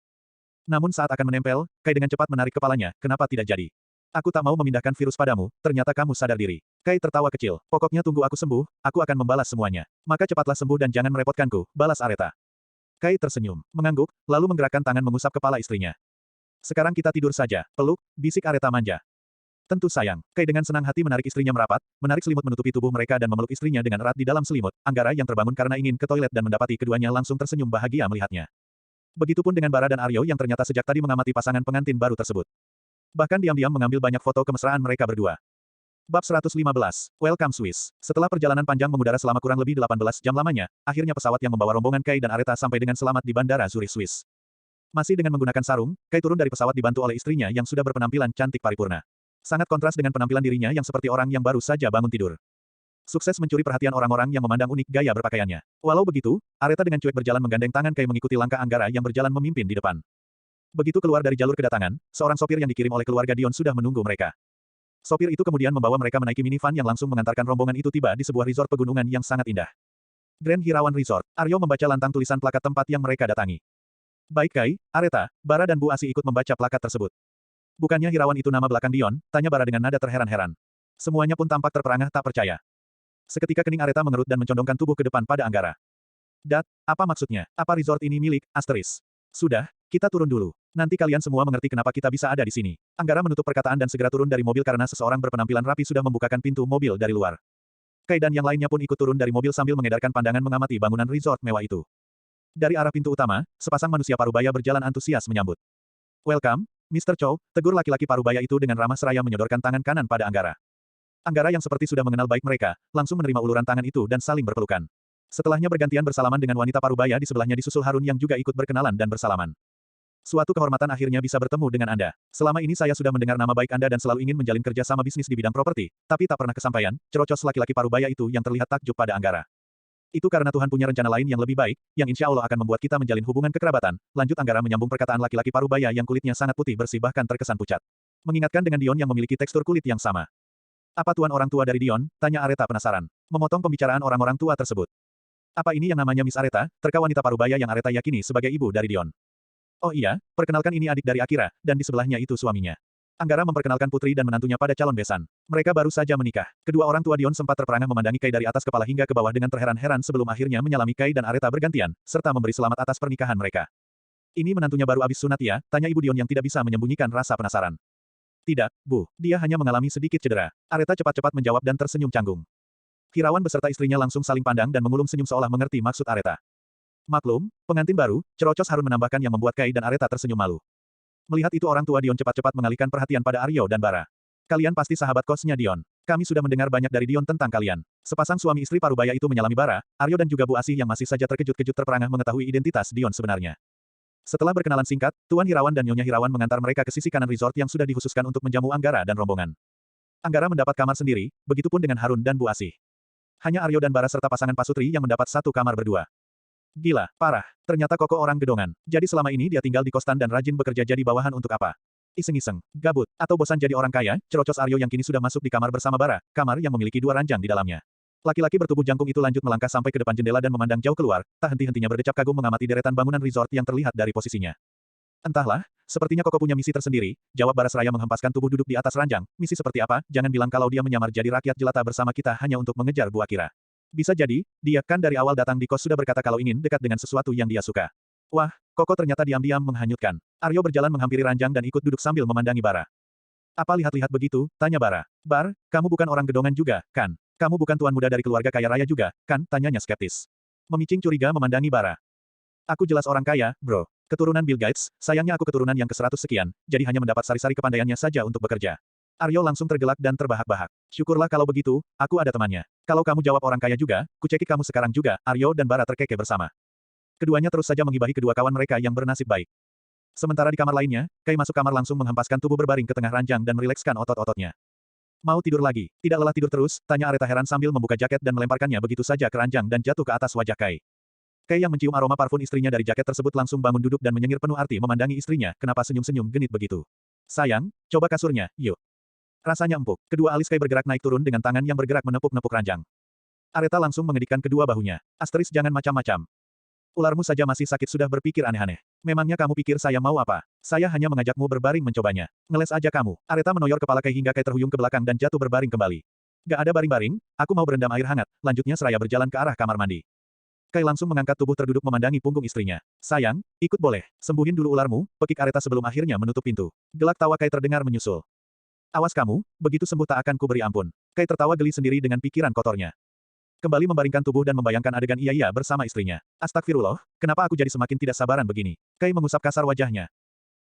Namun saat akan menempel, Kai dengan cepat menarik kepalanya, kenapa tidak jadi? Aku tak mau memindahkan virus padamu, ternyata kamu sadar diri. Kai tertawa kecil. Pokoknya tunggu aku sembuh, aku akan membalas semuanya. Maka cepatlah sembuh dan jangan merepotkanku, balas Areta. Kai tersenyum, mengangguk, lalu menggerakkan tangan mengusap kepala istrinya. Sekarang kita tidur saja, peluk, bisik Areta manja. Tentu sayang, Kai dengan senang hati menarik istrinya merapat, menarik selimut menutupi tubuh mereka dan memeluk istrinya dengan erat di dalam selimut. Anggara yang terbangun karena ingin ke toilet dan mendapati keduanya langsung tersenyum bahagia melihatnya. Begitupun dengan Bara dan Aryo yang ternyata sejak tadi mengamati pasangan pengantin baru tersebut. Bahkan diam-diam mengambil banyak foto kemesraan mereka berdua. Bab 115. Welcome Swiss. Setelah perjalanan panjang mengudara selama kurang lebih 18 jam lamanya, akhirnya pesawat yang membawa rombongan Kai dan Areta sampai dengan selamat di Bandara Zurich, Swiss. Masih dengan menggunakan sarung, Kai turun dari pesawat dibantu oleh istrinya yang sudah berpenampilan cantik paripurna. Sangat kontras dengan penampilan dirinya yang seperti orang yang baru saja bangun tidur. Sukses mencuri perhatian orang-orang yang memandang unik gaya berpakaiannya. Walau begitu, Areta dengan cuek berjalan menggandeng tangan Kai mengikuti langkah Anggara yang berjalan memimpin di depan. Begitu keluar dari jalur kedatangan, seorang sopir yang dikirim oleh keluarga Dion sudah menunggu mereka. Sopir itu kemudian membawa mereka menaiki minivan yang langsung mengantarkan rombongan itu tiba di sebuah resort pegunungan yang sangat indah. Grand Hirawan Resort. Aryo membaca lantang tulisan plakat tempat yang mereka datangi. Baik Kai, Areta, Bara dan Bu Asi ikut membaca plakat tersebut. Bukannya Hirawan itu nama belakang Dion? Tanya Bara dengan nada terheran-heran. Semuanya pun tampak terperangah tak percaya. Seketika kening Areta mengerut dan mencondongkan tubuh ke depan pada Anggara. Dat, apa maksudnya? Apa resort ini milik Asteris? Sudah, kita turun dulu. Nanti kalian semua mengerti kenapa kita bisa ada di sini. Anggara menutup perkataan dan segera turun dari mobil karena seseorang berpenampilan rapi sudah membukakan pintu mobil dari luar. Kai dan yang lainnya pun ikut turun dari mobil sambil mengedarkan pandangan mengamati bangunan resort mewah itu. Dari arah pintu utama, sepasang manusia parubaya berjalan antusias menyambut. Welcome, Mr. Chow, tegur laki-laki parubaya itu dengan ramah seraya menyodorkan tangan kanan pada Anggara. Anggara yang seperti sudah mengenal baik mereka, langsung menerima uluran tangan itu dan saling berpelukan. Setelahnya bergantian bersalaman dengan wanita parubaya di sebelahnya disusul Harun yang juga ikut berkenalan dan bersalaman. Suatu kehormatan akhirnya bisa bertemu dengan Anda. Selama ini saya sudah mendengar nama baik Anda dan selalu ingin menjalin kerja sama bisnis di bidang properti, tapi tak pernah kesampaian, cerocos laki-laki parubaya itu yang terlihat takjub pada Anggara. Itu karena Tuhan punya rencana lain yang lebih baik, yang insya Allah akan membuat kita menjalin hubungan kekerabatan. Lanjut Anggara menyambung perkataan laki-laki parubaya yang kulitnya sangat putih bersih bahkan terkesan pucat. Mengingatkan dengan Dion yang memiliki tekstur kulit yang sama. Apa tuan orang tua dari Dion? Tanya Areta penasaran. Memotong pembicaraan orang-orang tua tersebut. Apa ini yang namanya Miss Areta? Terka wanita parubaya yang Areta yakini sebagai ibu dari Dion. Oh iya, perkenalkan ini adik dari Akira, dan di sebelahnya itu suaminya. Anggara memperkenalkan putri dan menantunya pada calon besan. Mereka baru saja menikah. Kedua orang tua Dion sempat terperangah memandangi Kai dari atas kepala hingga ke bawah dengan terheran-heran sebelum akhirnya menyalami Kai dan Areta bergantian, serta memberi selamat atas pernikahan mereka. Ini menantunya baru habis sunat ya? Tanya ibu Dion yang tidak bisa menyembunyikan rasa penasaran. Tidak, Bu. Dia hanya mengalami sedikit cedera. Areta cepat-cepat menjawab dan tersenyum canggung. Hirawan beserta istrinya langsung saling pandang dan mengulum senyum seolah mengerti maksud Areta. Maklum, pengantin baru, cerocos Harun menambahkan yang membuat Kai dan Areta tersenyum malu. Melihat itu orang tua Dion cepat-cepat mengalihkan perhatian pada Aryo dan Bara. Kalian pasti sahabat kosnya Dion. Kami sudah mendengar banyak dari Dion tentang kalian. Sepasang suami istri parubaya itu menyalami Bara, Aryo dan juga Bu Asih yang masih saja terkejut-kejut terperangah mengetahui identitas Dion sebenarnya. Setelah berkenalan singkat, Tuan Hirawan dan Nyonya Hirawan mengantar mereka ke sisi kanan resort yang sudah dikhususkan untuk menjamu Anggara dan rombongan. Anggara mendapat kamar sendiri, begitupun dengan Harun dan Bu Asih. Hanya Aryo dan Bara serta pasangan pasutri yang mendapat satu kamar berdua. Gila, parah. Ternyata Koko orang gedongan. Jadi selama ini dia tinggal di kostan dan rajin bekerja jadi bawahan untuk apa? Iseng-iseng, gabut, atau bosan jadi orang kaya, cerocos Aryo yang kini sudah masuk di kamar bersama Bara, kamar yang memiliki 2 ranjang di dalamnya. Laki-laki bertubuh jangkung itu lanjut melangkah sampai ke depan jendela dan memandang jauh keluar, tak henti-hentinya berdecap kagum mengamati deretan bangunan resort yang terlihat dari posisinya. Entahlah, sepertinya Koko punya misi tersendiri, jawab Bara seraya menghempaskan tubuh duduk di atas ranjang. Misi seperti apa? Jangan bilang kalau dia menyamar jadi rakyat jelata bersama kita hanya untuk mengejar Bu Akira. Bisa jadi, dia kan dari awal datang di kos sudah berkata kalau ingin dekat dengan sesuatu yang dia suka. Wah, Koko ternyata diam-diam menghanyutkan. Aryo berjalan menghampiri ranjang dan ikut duduk sambil memandangi Bara. Apa lihat-lihat begitu? Tanya Bara. Bar, kamu bukan orang gedongan juga, kan? Kamu bukan tuan muda dari keluarga kaya raya juga, kan? Tanyanya skeptis. Memicing curiga memandangi Bara. Aku jelas orang kaya, bro. Keturunan Bill Gates, sayangnya aku keturunan yang ke-100 sekian, jadi hanya mendapat sari-sari kepandaiannya saja untuk bekerja. Aryo langsung tergelak dan terbahak-bahak. Syukurlah kalau begitu, aku ada temannya. Kalau kamu jawab orang kaya juga, kucekik kamu sekarang juga. Aryo dan Bara terkekeh bersama. Keduanya terus saja menggibahi kedua kawan mereka yang bernasib baik. Sementara di kamar lainnya, Kai masuk kamar langsung menghempaskan tubuh berbaring ke tengah ranjang dan merilekskan otot-ototnya. Mau tidur lagi? Tidak lelah tidur terus? Tanya Areta heran sambil membuka jaket dan melemparkannya begitu saja ke ranjang dan jatuh ke atas wajah Kai. Kai yang mencium aroma parfum istrinya dari jaket tersebut langsung bangun duduk dan menyengir penuh arti memandangi istrinya, kenapa senyum-senyum genit begitu. Sayang, coba kasurnya, yuk. Rasanya empuk. Kedua alis Kai bergerak naik turun dengan tangan yang bergerak menepuk-nepuk ranjang. Areta langsung mengedikkan kedua bahunya. Asteris jangan macam-macam. Ularmu saja masih sakit sudah berpikir aneh-aneh. Memangnya kamu pikir saya mau apa? Saya hanya mengajakmu berbaring mencobanya. Ngeles aja kamu. Areta menoyor kepala Kai hingga Kai terhuyung ke belakang dan jatuh berbaring kembali. Gak ada baring-baring, aku mau berendam air hangat. Lanjutnya seraya berjalan ke arah kamar mandi. Kai langsung mengangkat tubuh terduduk memandangi punggung istrinya. Sayang, ikut boleh. Sembuhin dulu ularmu, pekik Areta sebelum akhirnya menutup pintu. Gelak tawa Kai terdengar menyusul. Awas kamu, begitu sembuh tak akan kuberi ampun. Kai tertawa geli sendiri dengan pikiran kotornya. Kembali membaringkan tubuh dan membayangkan adegan iya bersama istrinya. Astagfirullah, kenapa aku jadi semakin tidak sabaran begini? Kai mengusap kasar wajahnya.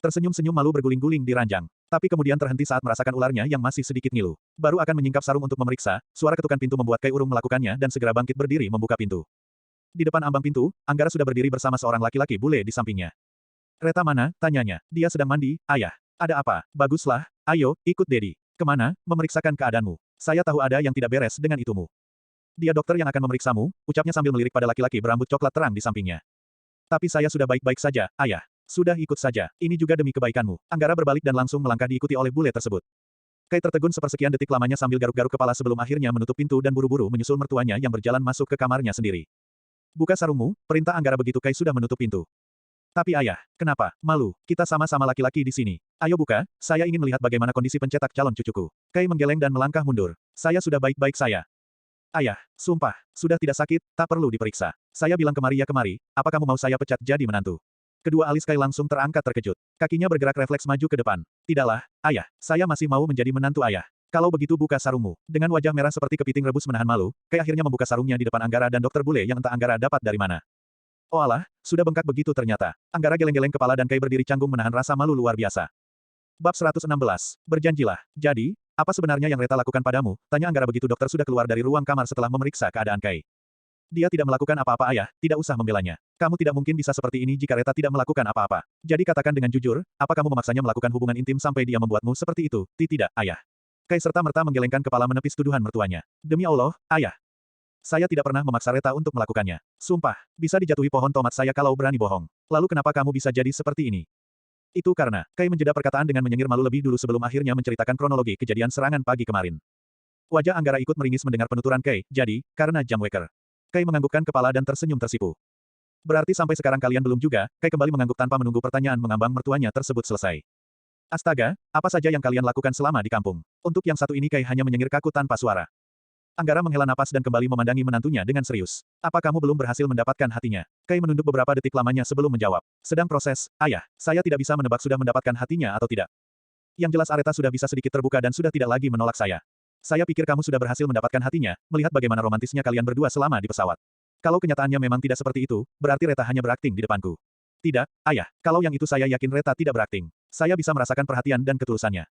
Tersenyum-senyum malu berguling-guling di ranjang. Tapi kemudian terhenti saat merasakan ularnya yang masih sedikit ngilu. Baru akan menyingkap sarung untuk memeriksa, suara ketukan pintu membuat Kai urung melakukannya dan segera bangkit berdiri membuka pintu. Di depan ambang pintu, Anggara sudah berdiri bersama seorang laki-laki bule di sampingnya. Reta mana? Tanyanya. Dia sedang mandi, ayah. Ada apa? Baguslah, ayo, ikut Dedi. Kemana? Memeriksakan keadaanmu. Saya tahu ada yang tidak beres dengan itumu. Dia dokter yang akan memeriksamu, ucapnya sambil melirik pada laki-laki berambut coklat terang di sampingnya. Tapi saya sudah baik-baik saja, ayah. Sudah ikut saja, ini juga demi kebaikanmu. Anggara berbalik dan langsung melangkah diikuti oleh bule tersebut. Kai tertegun sepersekian detik lamanya sambil garuk-garuk kepala sebelum akhirnya menutup pintu dan buru-buru menyusul mertuanya yang berjalan masuk ke kamarnya sendiri. Buka sarungmu, perintah Anggara begitu Kai sudah menutup pintu. Tapi ayah, kenapa? Malu, kita sama-sama laki-laki di sini. Ayo buka, saya ingin melihat bagaimana kondisi pencetak calon cucuku. Kai menggeleng dan melangkah mundur. Saya sudah baik-baik saya. Ayah, sumpah, sudah tidak sakit, tak perlu diperiksa. Saya bilang kemari ya kemari, apa kamu mau saya pecat jadi menantu? Kedua alis Kai langsung terangkat terkejut. Kakinya bergerak refleks maju ke depan. Tidaklah, ayah, saya masih mau menjadi menantu ayah. Kalau begitu buka sarungmu. Dengan wajah merah seperti kepiting rebus menahan malu, Kai akhirnya membuka sarungnya di depan Anggara dan dokter bule yang entah Anggara dapat dari mana. Oh alah, sudah bengkak begitu ternyata. Anggara geleng-geleng kepala dan Kai berdiri canggung menahan rasa malu luar biasa. Bab 116. Berjanjilah. Jadi, Apa sebenarnya yang Reta lakukan padamu? Tanya Anggara begitu dokter sudah keluar dari ruang kamar setelah memeriksa keadaan Kai. Dia tidak melakukan apa-apa ayah, tidak usah membelanya. Kamu tidak mungkin bisa seperti ini jika Reta tidak melakukan apa-apa. Jadi katakan dengan jujur, apa kamu memaksanya melakukan hubungan intim sampai dia membuatmu seperti itu? Tidak, ayah. Kai serta-merta menggelengkan kepala menepis tuduhan mertuanya. Demi Allah, ayah. Saya tidak pernah memaksa Reta untuk melakukannya. Sumpah, bisa dijatuhi pohon tomat saya kalau berani bohong. Lalu kenapa kamu bisa jadi seperti ini? Itu karena, Kai menjeda perkataan dengan menyengir malu lebih dulu sebelum akhirnya menceritakan kronologi kejadian serangan pagi kemarin. Wajah Anggara ikut meringis mendengar penuturan Kai, jadi, karena jam waker. Kai menganggukkan kepala dan tersenyum tersipu. Berarti sampai sekarang kalian belum juga, Kai kembali mengangguk tanpa menunggu pertanyaan mengambang mertuanya tersebut selesai. Astaga, apa saja yang kalian lakukan selama di kampung? Untuk yang satu ini Kai hanya menyengir kaku tanpa suara. Anggara menghela napas dan kembali memandangi menantunya dengan serius. Apa kamu belum berhasil mendapatkan hatinya? Kai menunduk beberapa detik lamanya sebelum menjawab. Sedang proses, ayah, saya tidak bisa menebak sudah mendapatkan hatinya atau tidak. Yang jelas Areta sudah bisa sedikit terbuka dan sudah tidak lagi menolak saya. Saya pikir kamu sudah berhasil mendapatkan hatinya, melihat bagaimana romantisnya kalian berdua selama di pesawat. Kalau kenyataannya memang tidak seperti itu, berarti Reta hanya berakting di depanku. Tidak, ayah, kalau yang itu saya yakin Reta tidak berakting. Saya bisa merasakan perhatian dan ketulusannya.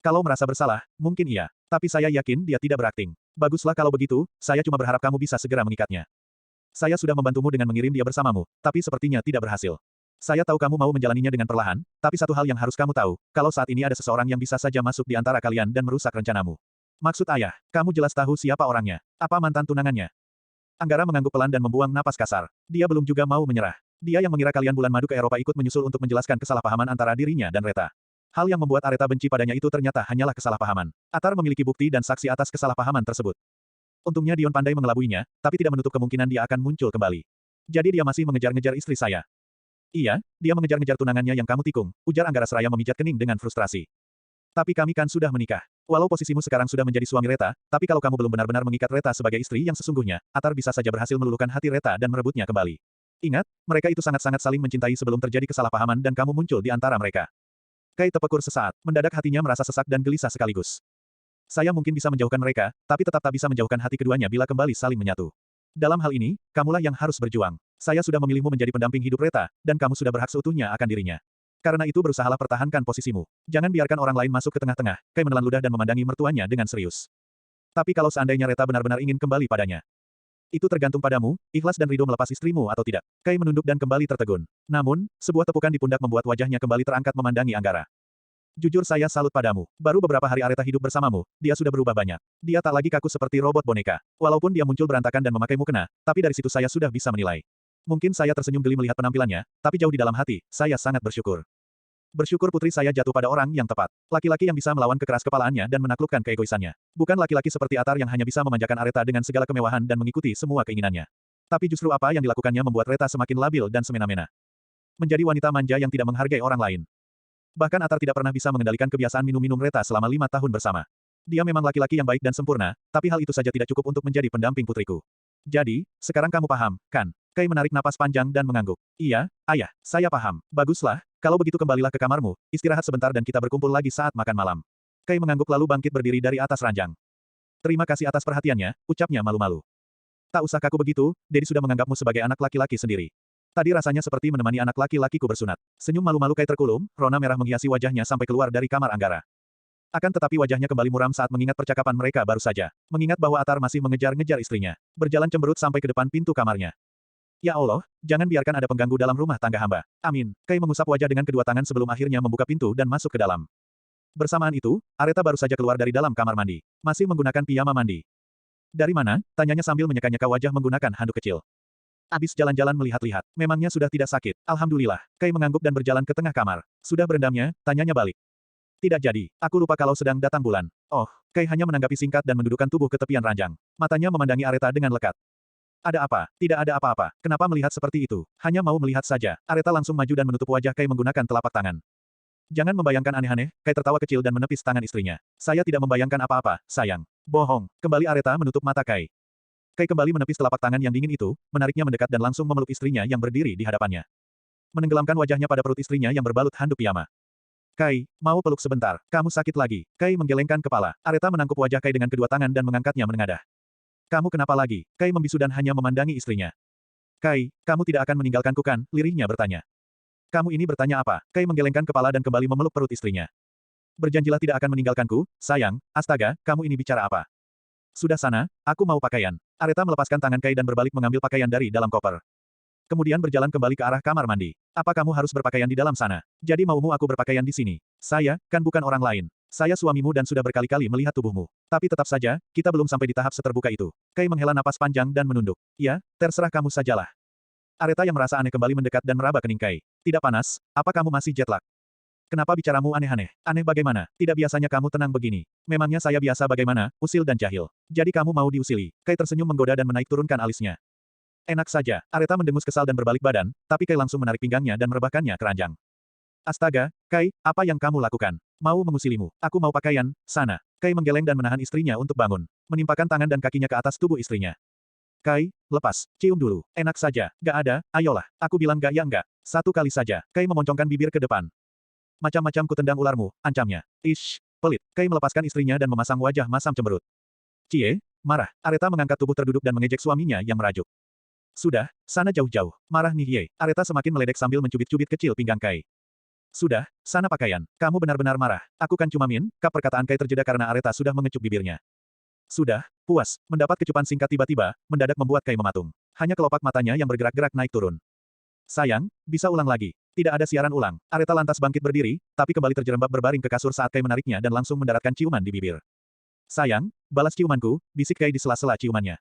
Kalau merasa bersalah, mungkin iya. Tapi saya yakin dia tidak berakting. Baguslah kalau begitu, saya cuma berharap kamu bisa segera mengikatnya. Saya sudah membantumu dengan mengirim dia bersamamu, tapi sepertinya tidak berhasil. Saya tahu kamu mau menjalaninya dengan perlahan, tapi satu hal yang harus kamu tahu, kalau saat ini ada seseorang yang bisa saja masuk di antara kalian dan merusak rencanamu. Maksud ayah, kamu jelas tahu siapa orangnya. Apa mantan tunangannya? Anggara mengangguk pelan dan membuang napas kasar. Dia belum juga mau menyerah. Dia yang mengira kalian bulan madu ke Eropa ikut menyusul untuk menjelaskan kesalahpahaman antara dirinya dan Reta. Hal yang membuat Areta benci padanya itu ternyata hanyalah kesalahpahaman. Atar memiliki bukti dan saksi atas kesalahpahaman tersebut. Untungnya Dion pandai mengelabuinya, tapi tidak menutup kemungkinan dia akan muncul kembali. Jadi dia masih mengejar-ngejar istri saya. Iya, dia mengejar-ngejar tunangannya yang kamu tikung, ujar Anggara seraya memijat kening dengan frustrasi. Tapi kami kan sudah menikah. Walau posisimu sekarang sudah menjadi suami Reta, tapi kalau kamu belum benar-benar mengikat Reta sebagai istri yang sesungguhnya, Atar bisa saja berhasil meluluhkan hati Reta dan merebutnya kembali. Ingat, mereka itu sangat-sangat saling mencintai sebelum terjadi kesalahpahaman dan kamu muncul di antara mereka. Kai terpekur sesaat, mendadak hatinya merasa sesak dan gelisah sekaligus. Saya mungkin bisa menjauhkan mereka, tapi tetap tak bisa menjauhkan hati keduanya bila kembali saling menyatu. Dalam hal ini, kamulah yang harus berjuang. Saya sudah memilihmu menjadi pendamping hidup Reta, dan kamu sudah berhak seutuhnya akan dirinya. Karena itu berusahalah pertahankan posisimu. Jangan biarkan orang lain masuk ke tengah-tengah. Kai menelan ludah dan memandangi mertuanya dengan serius. Tapi kalau seandainya Reta benar-benar ingin kembali padanya, itu tergantung padamu, ikhlas dan ridho melepas istrimu atau tidak. Kai menunduk dan kembali tertegun. Namun, sebuah tepukan di pundak membuat wajahnya kembali terangkat memandangi Anggara. Jujur saya salut padamu. Baru beberapa hari Areta hidup bersamamu, dia sudah berubah banyak. Dia tak lagi kaku seperti robot boneka. Walaupun dia muncul berantakan dan memakai mukena, tapi dari situ saya sudah bisa menilai. Mungkin saya tersenyum geli melihat penampilannya, tapi jauh di dalam hati, saya sangat bersyukur. Bersyukur putri saya jatuh pada orang yang tepat. Laki-laki yang bisa melawan kekeras kepalaannya dan menaklukkan keegoisannya. Bukan laki-laki seperti Atar yang hanya bisa memanjakan Areta dengan segala kemewahan dan mengikuti semua keinginannya. Tapi justru apa yang dilakukannya membuat Reta semakin labil dan semena-mena. Menjadi wanita manja yang tidak menghargai orang lain. Bahkan Atar tidak pernah bisa mengendalikan kebiasaan minum-minum Reta selama 5 tahun bersama. Dia memang laki-laki yang baik dan sempurna, tapi hal itu saja tidak cukup untuk menjadi pendamping putriku. Jadi, sekarang kamu paham, kan? Kai menarik napas panjang dan mengangguk. Iya, ayah, saya paham. Baguslah, kalau begitu kembalilah ke kamarmu, istirahat sebentar dan kita berkumpul lagi saat makan malam. Kai mengangguk lalu bangkit berdiri dari atas ranjang. Terima kasih atas perhatiannya, ucapnya malu-malu. Tak usah kaku begitu, Dedi sudah menganggapmu sebagai anak laki-laki sendiri. Tadi rasanya seperti menemani anak laki-lakiku bersunat. Senyum malu-malu Kai terkulum, rona merah menghiasi wajahnya sampai keluar dari kamar Anggara. Akan tetapi wajahnya kembali muram saat mengingat percakapan mereka baru saja. Mengingat bahwa Atar masih mengejar-ngejar istrinya. Berjalan cemberut sampai ke depan pintu kamarnya. Ya Allah, jangan biarkan ada pengganggu dalam rumah tangga hamba. Amin. Kai mengusap wajah dengan kedua tangan sebelum akhirnya membuka pintu dan masuk ke dalam. Bersamaan itu, Areta baru saja keluar dari dalam kamar mandi. Masih menggunakan piyama mandi. Dari mana? Tanyanya sambil menyeka-nyeka wajah menggunakan handuk kecil. Abis jalan-jalan melihat-lihat. Memangnya sudah tidak sakit. Alhamdulillah. Kai mengangguk dan berjalan ke tengah kamar. Sudah berendamnya? Tanyanya balik. Tidak jadi. Aku lupa kalau sedang datang bulan. Oh, Kai hanya menanggapi singkat dan mendudukkan tubuh ke tepian ranjang. Matanya memandangi Areta dengan lekat. Ada apa? Tidak ada apa-apa. Kenapa melihat seperti itu? Hanya mau melihat saja. Areta langsung maju dan menutup wajah Kai menggunakan telapak tangan. Jangan membayangkan aneh-aneh, Kai tertawa kecil dan menepis tangan istrinya. Saya tidak membayangkan apa-apa, sayang. Bohong. Kembali Areta menutup mata Kai. Kai kembali menepis telapak tangan yang dingin itu, menariknya mendekat dan langsung memeluk istrinya yang berdiri di hadapannya. Menenggelamkan wajahnya pada perut istrinya yang berbalut handuk piyama. Kai, mau peluk sebentar. Kamu sakit lagi. Kai menggelengkan kepala. Areta menangkup wajah Kai dengan kedua tangan dan mengangkatnya menengadah. Kamu kenapa lagi? Kai membisu dan hanya memandangi istrinya. Kai, kamu tidak akan meninggalkanku kan? Lirihnya bertanya. Kamu ini bertanya apa? Kai menggelengkan kepala dan kembali memeluk perut istrinya. Berjanjilah tidak akan meninggalkanku, sayang. Astaga, kamu ini bicara apa? Sudah sana, aku mau pakaian. Areta melepaskan tangan Kai dan berbalik mengambil pakaian dari dalam koper. Kemudian berjalan kembali ke arah kamar mandi. Apa kamu harus berpakaian di dalam sana? Jadi maumu aku berpakaian di sini? Saya, kan bukan orang lain. Saya suamimu dan sudah berkali-kali melihat tubuhmu. Tapi tetap saja, kita belum sampai di tahap seterbuka itu. Kai menghela napas panjang dan menunduk. Ya, terserah kamu sajalah. Areta yang merasa aneh kembali mendekat dan meraba kening Kai. Tidak panas, apa kamu masih jet lag? Kenapa bicaramu aneh-aneh? Aneh bagaimana? Tidak biasanya kamu tenang begini. Memangnya saya biasa bagaimana, usil dan jahil. Jadi kamu mau diusili? Kai tersenyum menggoda dan menaik turunkan alisnya. Enak saja. Areta mendengus kesal dan berbalik badan, tapi Kai langsung menarik pinggangnya dan merebahkannya ke ranjang. Astaga, Kai, apa yang kamu lakukan? Mau mengusilimu. Aku mau pakaian, sana. Kai menggeleng dan menahan istrinya untuk bangun. Menimpakan tangan dan kakinya ke atas tubuh istrinya. Kai, lepas. Cium dulu. Enak saja. Gak ada, ayolah. Aku bilang gak ya enggak. Satu kali saja. Kai memoncongkan bibir ke depan. Macam-macam kutendang ularmu, ancamnya. Ish, pelit. Kai melepaskan istrinya dan memasang wajah masam cemberut. Cie, marah. Areta mengangkat tubuh terduduk dan mengejek suaminya yang merajuk. Sudah, sana jauh-jauh. Marah Nihye. Areta semakin meledek sambil mencubit-cubit kecil pinggang Kai. Sudah, sana pakaian. Kamu benar-benar marah. Aku kan cuma kap perkataan Kai terjeda karena Areta sudah mengecup bibirnya. Sudah, puas. Mendapat kecupan singkat tiba-tiba, mendadak membuat Kai mematung. Hanya kelopak matanya yang bergerak-gerak naik turun. Sayang, bisa ulang lagi. Tidak ada siaran ulang. Areta lantas bangkit berdiri, tapi kembali terjerembab berbaring ke kasur saat Kai menariknya dan langsung mendaratkan ciuman di bibir. Sayang, balas ciumanku, bisik Kai di sela-sela ciumannya.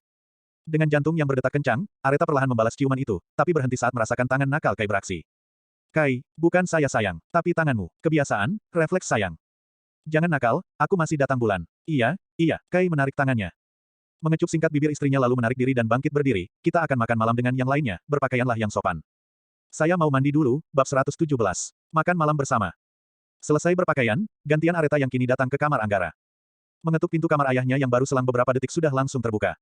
Dengan jantung yang berdetak kencang, Areta perlahan membalas ciuman itu, tapi berhenti saat merasakan tangan nakal Kai beraksi. Kai, bukan saya sayang, tapi tanganmu. Kebiasaan, refleks sayang. Jangan nakal, aku masih datang bulan. Iya, iya, Kai menarik tangannya. Mengecup singkat bibir istrinya lalu menarik diri dan bangkit berdiri, kita akan makan malam dengan yang lainnya, berpakaianlah yang sopan. Saya mau mandi dulu, bab 117. Makan malam bersama. Selesai berpakaian, gantian Areta yang kini datang ke kamar Anggara. Mengetuk pintu kamar ayahnya yang baru selang beberapa detik sudah langsung terbuka.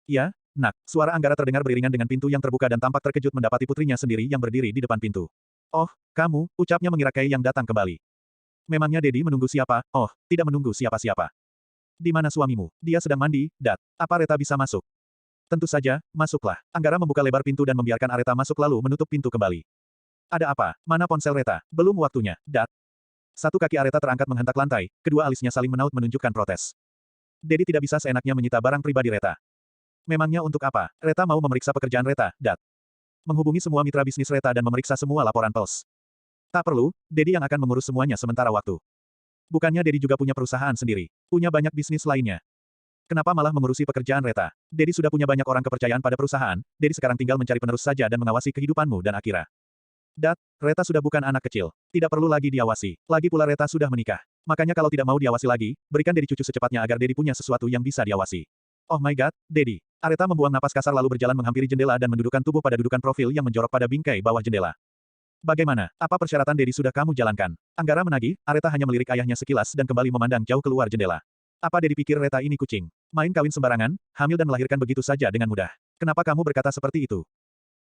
Ya, nak, suara Anggara terdengar beriringan dengan pintu yang terbuka dan tampak terkejut mendapati putrinya sendiri yang berdiri di depan pintu. Oh, kamu, ucapnya mengira Kai yang datang kembali. Memangnya Dedi menunggu siapa? Oh, tidak menunggu siapa-siapa. Di mana suamimu? Dia sedang mandi, Dat. Apa Areta bisa masuk? Tentu saja, masuklah. Anggara membuka lebar pintu dan membiarkan Areta masuk lalu menutup pintu kembali. Ada apa? Mana ponsel Reta? Belum waktunya, Dat. Satu kaki Areta terangkat menghentak lantai, kedua alisnya saling menaut menunjukkan protes. Dedi tidak bisa seenaknya menyita barang pribadi Reta. Memangnya untuk apa? Reta mau memeriksa pekerjaan Reta, Dat. Menghubungi semua mitra bisnis Reta dan memeriksa semua laporan pels. Tak perlu, Dedi yang akan mengurus semuanya sementara waktu. Bukannya Dedi juga punya perusahaan sendiri. Punya banyak bisnis lainnya. Kenapa malah mengurusi pekerjaan Reta? Dedi sudah punya banyak orang kepercayaan pada perusahaan, Dedi sekarang tinggal mencari penerus saja dan mengawasi kehidupanmu dan Akira. Dat, Reta sudah bukan anak kecil. Tidak perlu lagi diawasi. Lagi pula Reta sudah menikah. Makanya kalau tidak mau diawasi lagi, berikan Dedi cucu secepatnya agar Dedi punya sesuatu yang bisa diawasi. Oh my god, Dedi. Areta membuang napas kasar lalu berjalan menghampiri jendela dan mendudukkan tubuh pada dudukan profil yang menjorok pada bingkai bawah jendela. Bagaimana? Apa persyaratan Dedi sudah kamu jalankan? Anggara menagih, Areta hanya melirik ayahnya sekilas dan kembali memandang jauh keluar jendela. Apa Dedi pikir Reta ini kucing? Main kawin sembarangan, hamil dan melahirkan begitu saja dengan mudah. Kenapa kamu berkata seperti itu?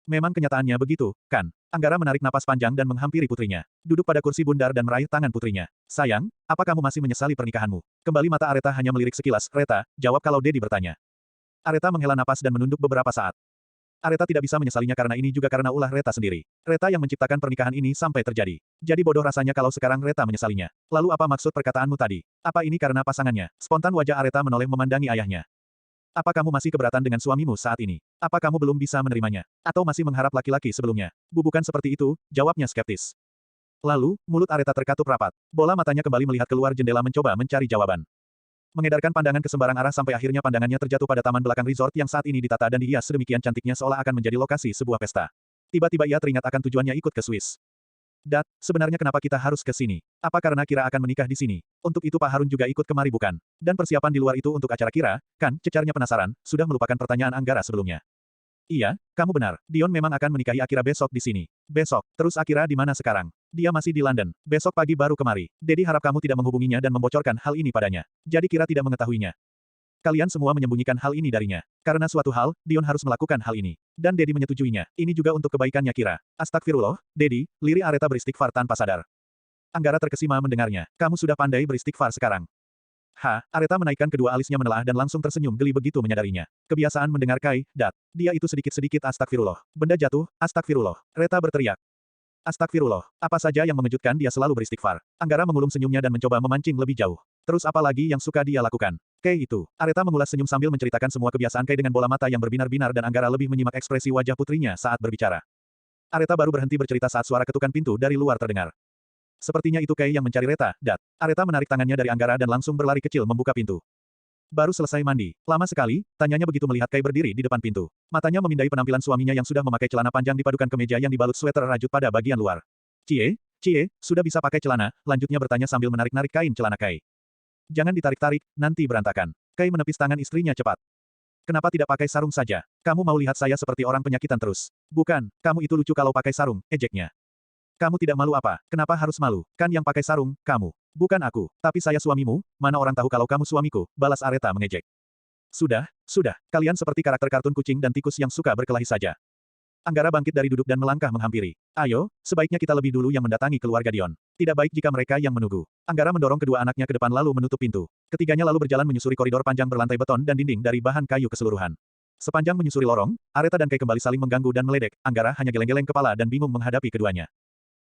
Memang kenyataannya begitu, kan? Anggara menarik napas panjang dan menghampiri putrinya. Duduk pada kursi bundar dan meraih tangan putrinya. Sayang, apa kamu masih menyesali pernikahanmu? Kembali mata Areta hanya melirik sekilas. Reta, jawab kalau Dedi bertanya. Areta menghela napas dan menunduk beberapa saat. Areta tidak bisa menyesalinya karena ini juga karena ulah Reta sendiri. Reta yang menciptakan pernikahan ini sampai terjadi. Jadi bodoh rasanya kalau sekarang Reta menyesalinya. Lalu apa maksud perkataanmu tadi? Apa ini karena pasangannya? Spontan wajah Areta menoleh memandangi ayahnya. Apa kamu masih keberatan dengan suamimu saat ini? Apa kamu belum bisa menerimanya? Atau masih mengharap laki-laki sebelumnya? Bukan seperti itu, jawabnya skeptis. Lalu, mulut Areta terkatup rapat. Bola matanya kembali melihat keluar jendela mencoba mencari jawaban. Mengedarkan pandangan ke sembarang arah sampai akhirnya pandangannya terjatuh pada taman belakang resort yang saat ini ditata dan dihias sedemikian cantiknya seolah akan menjadi lokasi sebuah pesta. Tiba-tiba ia teringat akan tujuannya ikut ke Swiss. Dat, sebenarnya kenapa kita harus ke sini? Apa karena Kira akan menikah di sini? Untuk itu Pak Harun juga ikut kemari bukan? Dan persiapan di luar itu untuk acara Kira, kan? Cecarnya penasaran, sudah melupakan pertanyaan Anggara sebelumnya. Iya, kamu benar. Dion memang akan menikahi Akira besok di sini. Besok, terus Akira di mana sekarang? Dia masih di London. Besok pagi baru kemari. Dedi harap kamu tidak menghubunginya dan membocorkan hal ini padanya. Jadi Kira tidak mengetahuinya. Kalian semua menyembunyikan hal ini darinya. Karena suatu hal, Dion harus melakukan hal ini. Dan Dedi menyetujuinya. Ini juga untuk kebaikannya Kira. Astagfirullah, Dedi, lirik Areta beristighfar tanpa sadar. Anggara terkesima mendengarnya. Kamu sudah pandai beristighfar sekarang. Areta menaikkan kedua alisnya menelaah dan langsung tersenyum geli begitu menyadarinya. Kebiasaan mendengar Dat. Dia itu sedikit-sedikit astagfirullah. Benda jatuh, astagfirullah. Reta berteriak. Astagfirullah, apa saja yang mengejutkan dia selalu beristighfar. Anggara mengulum senyumnya dan mencoba memancing lebih jauh. Terus apa lagi yang suka dia lakukan? Kei itu. Areta mengulas senyum sambil menceritakan semua kebiasaan Kei dengan bola mata yang berbinar-binar dan Anggara lebih menyimak ekspresi wajah putrinya saat berbicara. Areta baru berhenti bercerita saat suara ketukan pintu dari luar terdengar. Sepertinya itu Kei yang mencari Reta, Dat. Areta menarik tangannya dari Anggara dan langsung berlari kecil membuka pintu. Baru selesai mandi. Lama sekali, tanyanya begitu melihat Kei berdiri di depan pintu. Matanya memindai penampilan suaminya yang sudah memakai celana panjang dipadukan kemeja yang dibalut sweater rajut pada bagian luar. Cie, sudah bisa pakai celana, lanjutnya bertanya sambil menarik-narik kain celana Kei. Jangan ditarik-tarik, nanti berantakan. Kei menepis tangan istrinya cepat. Kenapa tidak pakai sarung saja? Kamu mau lihat saya seperti orang penyakitan terus? Bukan, kamu itu lucu kalau pakai sarung, ejeknya. Kamu tidak malu apa? Kenapa harus malu? Kan yang pakai sarung, kamu. Bukan aku, tapi saya suamimu, mana orang tahu kalau kamu suamiku, balas Areta mengejek. Sudah, kalian seperti karakter kartun kucing dan tikus yang suka berkelahi saja. Anggara bangkit dari duduk dan melangkah menghampiri. Ayo, sebaiknya kita lebih dulu yang mendatangi keluarga Dion. Tidak baik jika mereka yang menunggu. Anggara mendorong kedua anaknya ke depan lalu menutup pintu. Ketiganya lalu berjalan menyusuri koridor panjang berlantai beton dan dinding dari bahan kayu keseluruhan. Sepanjang menyusuri lorong, Areta dan Kei kembali saling mengganggu dan meledek. Anggara hanya geleng-geleng kepala dan bingung menghadapi keduanya.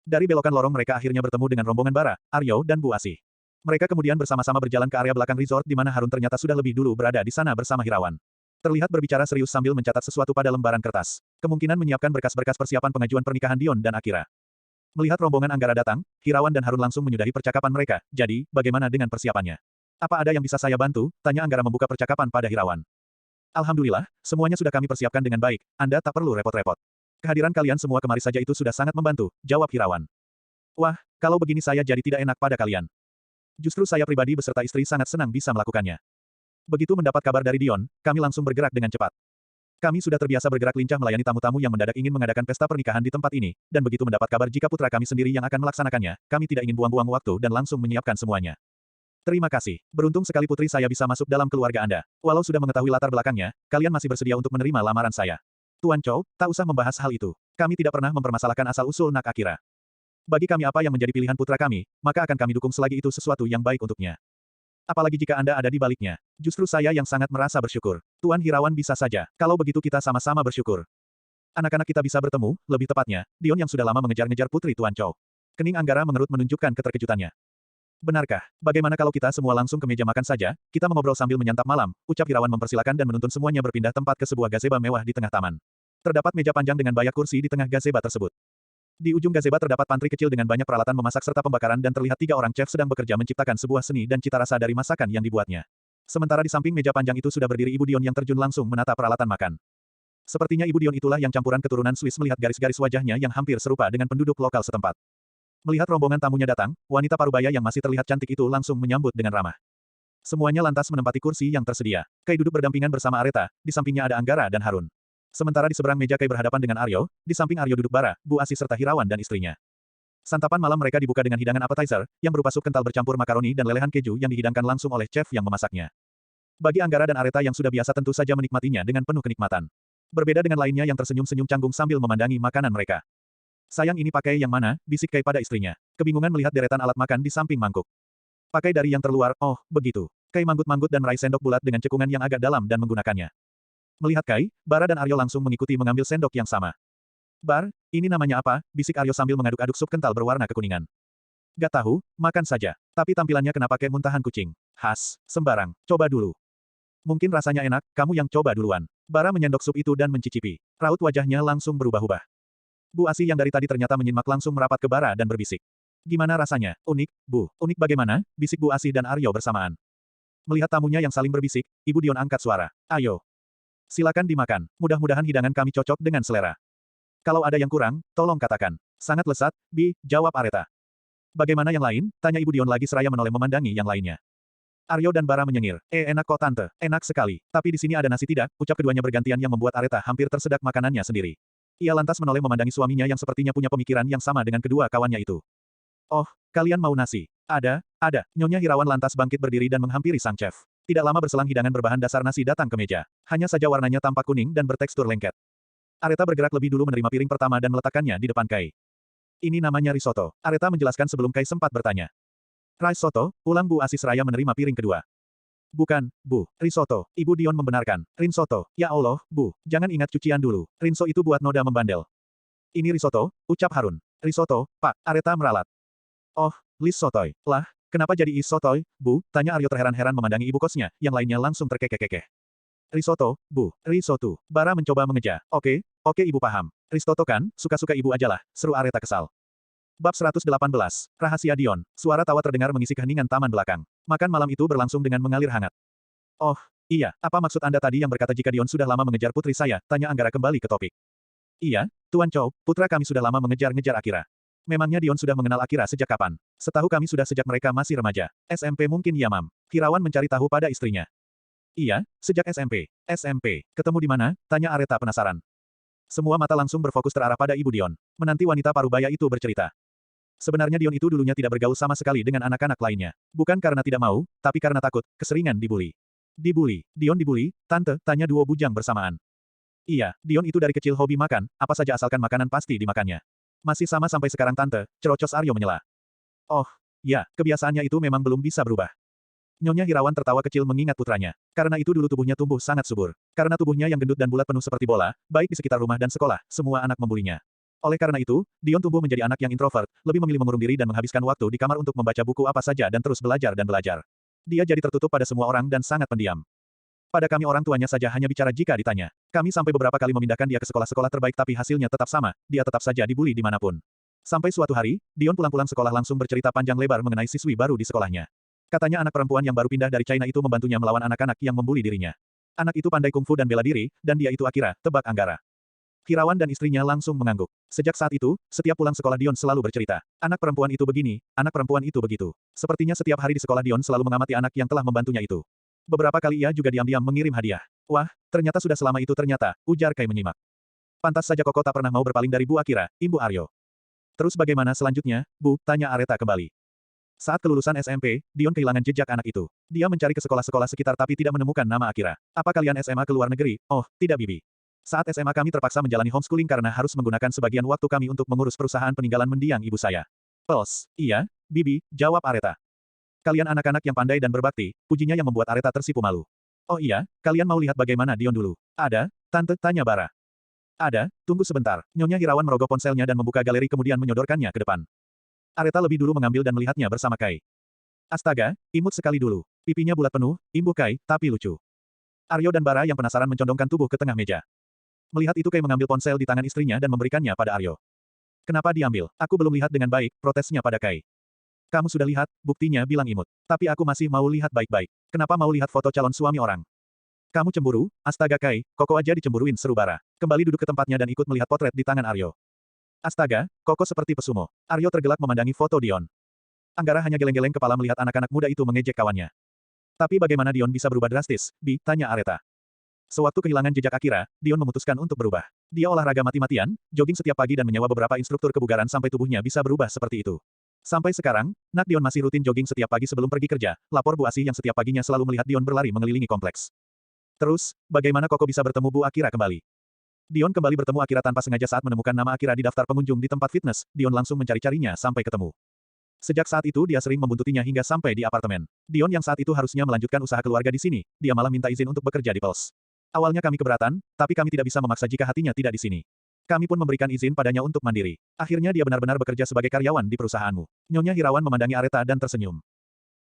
Dari belokan lorong mereka akhirnya bertemu dengan rombongan Bara, Aryo dan Bu Asih. Mereka kemudian bersama-sama berjalan ke area belakang resort di mana Harun ternyata sudah lebih dulu berada di sana bersama Hirawan. Terlihat berbicara serius sambil mencatat sesuatu pada lembaran kertas. Kemungkinan menyiapkan berkas-berkas persiapan pengajuan pernikahan Dion dan Akira. Melihat rombongan Anggara datang, Hirawan dan Harun langsung menyudahi percakapan mereka. Jadi, bagaimana dengan persiapannya? Apa ada yang bisa saya bantu? Tanya Anggara membuka percakapan pada Hirawan. Alhamdulillah, semuanya sudah kami persiapkan dengan baik. Anda tak perlu repot-repot. Kehadiran kalian semua kemari saja itu sudah sangat membantu, jawab Hirawan. Wah, kalau begini saya jadi tidak enak pada kalian. Justru saya pribadi beserta istri sangat senang bisa melakukannya. Begitu mendapat kabar dari Dion, kami langsung bergerak dengan cepat. Kami sudah terbiasa bergerak lincah melayani tamu-tamu yang mendadak ingin mengadakan pesta pernikahan di tempat ini, dan begitu mendapat kabar jika putra kami sendiri yang akan melaksanakannya, kami tidak ingin buang-buang waktu dan langsung menyiapkan semuanya. Terima kasih. Beruntung sekali putri saya bisa masuk dalam keluarga Anda. Walau sudah mengetahui latar belakangnya, kalian masih bersedia untuk menerima lamaran saya. Tuan Chow, tak usah membahas hal itu. Kami tidak pernah mempermasalahkan asal-usul Nak Akira. Bagi kami apa yang menjadi pilihan putra kami, maka akan kami dukung selagi itu sesuatu yang baik untuknya. Apalagi jika Anda ada di baliknya. Justru saya yang sangat merasa bersyukur. Tuan Hirawan bisa saja. Kalau begitu kita sama-sama bersyukur. Anak-anak kita bisa bertemu, lebih tepatnya, Dion yang sudah lama mengejar-ngejar putri Tuan Chow. Kening Anggara mengerut menunjukkan keterkejutannya. Benarkah? Bagaimana kalau kita semua langsung ke meja makan saja, kita mengobrol sambil menyantap malam, ucap Hirawan mempersilakan dan menuntun semuanya berpindah tempat ke sebuah gazebo mewah di tengah taman. Terdapat meja panjang dengan banyak kursi di tengah gazebo tersebut. Di ujung gazebo terdapat pantry kecil dengan banyak peralatan memasak serta pembakaran dan terlihat 3 orang chef sedang bekerja menciptakan sebuah seni dan cita rasa dari masakan yang dibuatnya. Sementara di samping meja panjang itu sudah berdiri Ibu Dion yang terjun langsung menata peralatan makan. Sepertinya Ibu Dion itulah yang campuran keturunan Swiss melihat garis-garis wajahnya yang hampir serupa dengan penduduk lokal setempat. Melihat rombongan tamunya datang, wanita parubaya yang masih terlihat cantik itu langsung menyambut dengan ramah. Semuanya lantas menempati kursi yang tersedia. Kei duduk berdampingan bersama Areta, di sampingnya ada Anggara dan Harun. Sementara di seberang meja Kei berhadapan dengan Aryo, di samping Aryo duduk Bara, Bu Asih serta Hirawan dan istrinya. Santapan malam mereka dibuka dengan hidangan appetizer, yang berupa sup kental bercampur makaroni dan lelehan keju yang dihidangkan langsung oleh chef yang memasaknya. Bagi Anggara dan Areta yang sudah biasa tentu saja menikmatinya dengan penuh kenikmatan. Berbeda dengan lainnya yang tersenyum-senyum canggung sambil memandangi makanan mereka. Sayang ini pakai yang mana, bisik Kei pada istrinya. Kebingungan melihat deretan alat makan di samping mangkuk. Pakai dari yang terluar, oh, begitu. Kei manggut-manggut dan meraih sendok bulat dengan cekungan yang agak dalam dan menggunakannya. Melihat Kei, Bara dan Aryo langsung mengikuti mengambil sendok yang sama. Bar, ini namanya apa? Bisik Aryo sambil mengaduk-aduk sup kental berwarna kekuningan. Gak tahu, makan saja. Tapi tampilannya kena pakai muntahan kucing. Has, sembarang. Coba dulu. Mungkin rasanya enak, kamu yang coba duluan. Bara menyendok sup itu dan mencicipi. Raut wajahnya langsung berubah-ubah. Bu Asih yang dari tadi ternyata menyimak langsung merapat ke Bara dan berbisik. Gimana rasanya? Unik, Bu. Unik bagaimana? Bisik Bu Asih dan Aryo bersamaan. Melihat tamunya yang saling berbisik, Ibu Dion angkat suara. Ayo. Silakan dimakan. Mudah-mudahan hidangan kami cocok dengan selera. Kalau ada yang kurang, tolong katakan. Sangat lesat, Bi, jawab Areta. Bagaimana yang lain? Tanya Ibu Dion lagi seraya menoleh memandangi yang lainnya. Aryo dan Bara menyengir. Enak kok tante. Enak sekali. Tapi di sini ada nasi tidak? Ucap keduanya bergantian yang membuat Areta hampir tersedak makanannya sendiri. Ia lantas menoleh memandangi suaminya yang sepertinya punya pemikiran yang sama dengan kedua kawannya itu. Oh, kalian mau nasi? Ada. Nyonya Hirawan lantas bangkit berdiri dan menghampiri sang chef. Tidak lama berselang hidangan berbahan dasar nasi datang ke meja. Hanya saja warnanya tampak kuning dan bertekstur lengket. Areta bergerak lebih dulu menerima piring pertama dan meletakkannya di depan Kei. Ini namanya risotto. Areta menjelaskan sebelum Kei sempat bertanya. Risotto, ulang Bu Asih seraya menerima piring kedua. Bukan, Bu. Risotto. Ibu Dion membenarkan. Risotto. Ya Allah, Bu. Jangan ingat cucian dulu. Rinso itu buat noda membandel. Ini risotto, ucap Harun. Risotto, Pak. Areta meralat. Oh, Lis Sotoy. Lah, kenapa jadi Is Sotoy, Bu? Tanya Aryo terheran-heran memandangi ibu kosnya, yang lainnya langsung terkekeh-kekeh. Risotto, Bu. Risotto. Bara mencoba mengeja. Oke, oke ibu paham. Risotto kan, suka-suka ibu ajalah, seru Areta kesal. Bab 118. Rahasia Dion. Suara tawa terdengar mengisi keheningan taman belakang. Makan malam itu berlangsung dengan mengalir hangat. Oh, iya, apa maksud Anda tadi yang berkata jika Dion sudah lama mengejar putri saya? Tanya Anggara kembali ke topik. Iya, Tuan Chow, putra kami sudah lama mengejar-ngejar Akira. Memangnya Dion sudah mengenal Akira sejak kapan? Setahu kami sudah sejak mereka masih remaja. SMP mungkin ya, Mam. Hirawan mencari tahu pada istrinya. Iya, sejak SMP. SMP. Ketemu di mana? Tanya Areta penasaran. Semua mata langsung berfokus terarah pada ibu Dion. Menanti wanita parubaya itu bercerita. Sebenarnya Dion itu dulunya tidak bergaul sama sekali dengan anak-anak lainnya. Bukan karena tidak mau, tapi karena takut, keseringan dibuli. Dibuli. Dion dibuli, Tante, tanya duo bujang bersamaan. Iya, Dion itu dari kecil hobi makan, apa saja asalkan makanan pasti dimakannya. Masih sama sampai sekarang Tante, cerocos Aryo menyela. Oh, ya, kebiasaannya itu memang belum bisa berubah. Nyonya Hirawan tertawa kecil mengingat putranya. Karena itu dulu tubuhnya tumbuh sangat subur. Karena tubuhnya yang gendut dan bulat penuh seperti bola, baik di sekitar rumah dan sekolah, semua anak membulinya. Oleh karena itu, Dion tumbuh menjadi anak yang introvert, lebih memilih mengurung diri dan menghabiskan waktu di kamar untuk membaca buku apa saja dan terus belajar dan belajar. Dia jadi tertutup pada semua orang dan sangat pendiam. Pada kami orang tuanya saja hanya bicara jika ditanya. Kami sampai beberapa kali memindahkan dia ke sekolah-sekolah terbaik tapi hasilnya tetap sama, dia tetap saja dibuli dimanapun. Sampai suatu hari, Dion pulang-pulang sekolah langsung bercerita panjang lebar mengenai siswi baru di sekolahnya. Katanya anak perempuan yang baru pindah dari China itu membantunya melawan anak-anak yang membuli dirinya. Anak itu pandai kungfu dan bela diri, dan dia itu Akira, tebak Anggara. Hirawan dan istrinya langsung mengangguk. Sejak saat itu, setiap pulang sekolah Dion selalu bercerita. Anak perempuan itu begini, anak perempuan itu begitu. Sepertinya setiap hari di sekolah Dion selalu mengamati anak yang telah membantunya itu. Beberapa kali ia juga diam-diam mengirim hadiah. Wah, ternyata sudah selama itu ternyata, ujar Kai menyimak. Pantas saja Koko tak pernah mau berpaling dari Bu Akira, Ibu Aryo. Terus bagaimana selanjutnya, Bu? Tanya Areta kembali. Saat kelulusan SMP, Dion kehilangan jejak anak itu. Dia mencari ke sekolah-sekolah sekitar tapi tidak menemukan nama Akira. Apa kalian SMA ke luar negeri? Oh, tidak Bibi. Saat SMA kami terpaksa menjalani homeschooling karena harus menggunakan sebagian waktu kami untuk mengurus perusahaan peninggalan mendiang ibu saya. Pels, iya, Bibi, jawab Areta. Kalian anak-anak yang pandai dan berbakti, pujinya yang membuat Areta tersipu malu. Oh iya, kalian mau lihat bagaimana Dion dulu? Ada, Tante, tanya Bara. Ada, tunggu sebentar. Nyonya Hirawan merogoh ponselnya dan membuka galeri kemudian menyodorkannya ke depan. Areta lebih dulu mengambil dan melihatnya bersama Kai. Astaga, imut sekali dulu. Pipinya bulat penuh, imbuh Kai, tapi lucu. Aryo dan Bara yang penasaran mencondongkan tubuh ke tengah meja. Melihat itu Kai mengambil ponsel di tangan istrinya dan memberikannya pada Aryo. Kenapa diambil? Aku belum lihat dengan baik, protesnya pada Kai. Kamu sudah lihat, buktinya bilang imut. Tapi aku masih mau lihat baik-baik. Kenapa mau lihat foto calon suami orang? Kamu cemburu? Astaga Kai, Koko aja dicemburuin seru Bara. Kembali duduk ke tempatnya dan ikut melihat potret di tangan Aryo. Astaga, Koko seperti pesumo. Aryo tergelak memandangi foto Dion. Anggara hanya geleng-geleng kepala melihat anak-anak muda itu mengejek kawannya. Tapi bagaimana Dion bisa berubah drastis, Bi? Tanya Areta. Sewaktu kehilangan jejak Akira, Dion memutuskan untuk berubah. Dia olahraga mati-matian, jogging setiap pagi dan menyewa beberapa instruktur kebugaran sampai tubuhnya bisa berubah seperti itu. Sampai sekarang, Nak Dion masih rutin jogging setiap pagi sebelum pergi kerja, lapor Bu Asih yang setiap paginya selalu melihat Dion berlari mengelilingi kompleks. Terus, bagaimana Koko bisa bertemu Bu Akira kembali? Dion kembali bertemu Akira tanpa sengaja saat menemukan nama Akira di daftar pengunjung di tempat fitness, Dion langsung mencari-carinya sampai ketemu. Sejak saat itu dia sering membuntutinya hingga sampai di apartemen. Dion yang saat itu harusnya melanjutkan usaha keluarga di sini, dia malah minta izin untuk bekerja di Pulse. Awalnya kami keberatan, tapi kami tidak bisa memaksa jika hatinya tidak di sini. Kami pun memberikan izin padanya untuk mandiri. Akhirnya dia benar-benar bekerja sebagai karyawan di perusahaanmu. Nyonya Hirawan memandangi Areta dan tersenyum.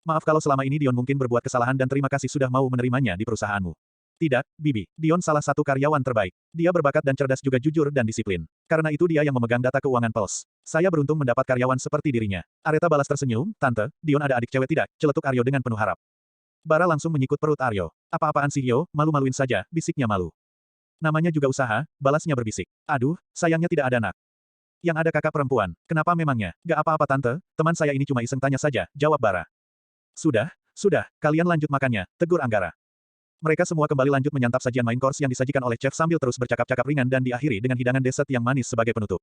Maaf kalau selama ini Dion mungkin berbuat kesalahan dan terima kasih sudah mau menerimanya di perusahaanmu. Tidak, Bibi. Dion salah satu karyawan terbaik. Dia berbakat dan cerdas juga jujur dan disiplin. Karena itu dia yang memegang data keuangan Pulse. Saya beruntung mendapat karyawan seperti dirinya. Areta balas tersenyum, Tante, Dion ada adik cewek tidak? Celetuk Aryo dengan penuh harap. Bara langsung menyikut perut Aryo. Apa-apaan sih Yo, malu-maluin saja, bisiknya malu. Namanya juga usaha, balasnya berbisik. Aduh, sayangnya tidak ada anak. Yang ada kakak perempuan. Kenapa memangnya? Gak apa-apa Tante, teman saya ini cuma iseng tanya saja, jawab Bara. Sudah, kalian lanjut makannya, tegur Anggara. Mereka semua kembali lanjut menyantap sajian main course yang disajikan oleh chef sambil terus bercakap-cakap ringan dan diakhiri dengan hidangan dessert yang manis sebagai penutup.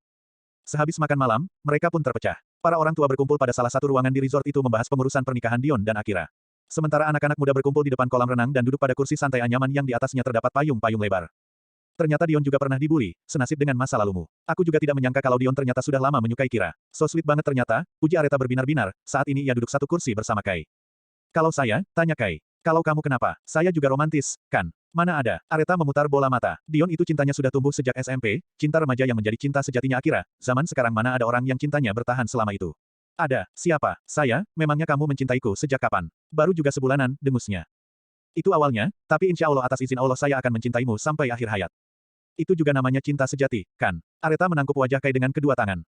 Sehabis makan malam, mereka pun terpecah. Para orang tua berkumpul pada salah satu ruangan di resort itu membahas pengurusan pernikahan Dion dan Akira. Sementara anak-anak muda berkumpul di depan kolam renang dan duduk pada kursi santai anyaman yang di atasnya terdapat payung-payung lebar. Ternyata Dion juga pernah dibully, senasib dengan masa lalumu. Aku juga tidak menyangka kalau Dion ternyata sudah lama menyukai Kira. So sweet banget ternyata, puji Areta berbinar-binar, saat ini ia duduk satu kursi bersama Kai. Kalau saya, tanya Kai. Kalau kamu kenapa, saya juga romantis, kan? Mana ada? Areta memutar bola mata. Dion itu cintanya sudah tumbuh sejak SMP, cinta remaja yang menjadi cinta sejatinya Akira. Zaman sekarang mana ada orang yang cintanya bertahan selama itu? Ada. Siapa? Saya? Memangnya kamu mencintaiku sejak kapan? Baru juga sebulanan, dengusnya. Itu awalnya, tapi insya Allah atas izin Allah saya akan mencintaimu sampai akhir hayat. Itu juga namanya cinta sejati, kan? Areta menangkup wajah Kai dengan kedua tangan.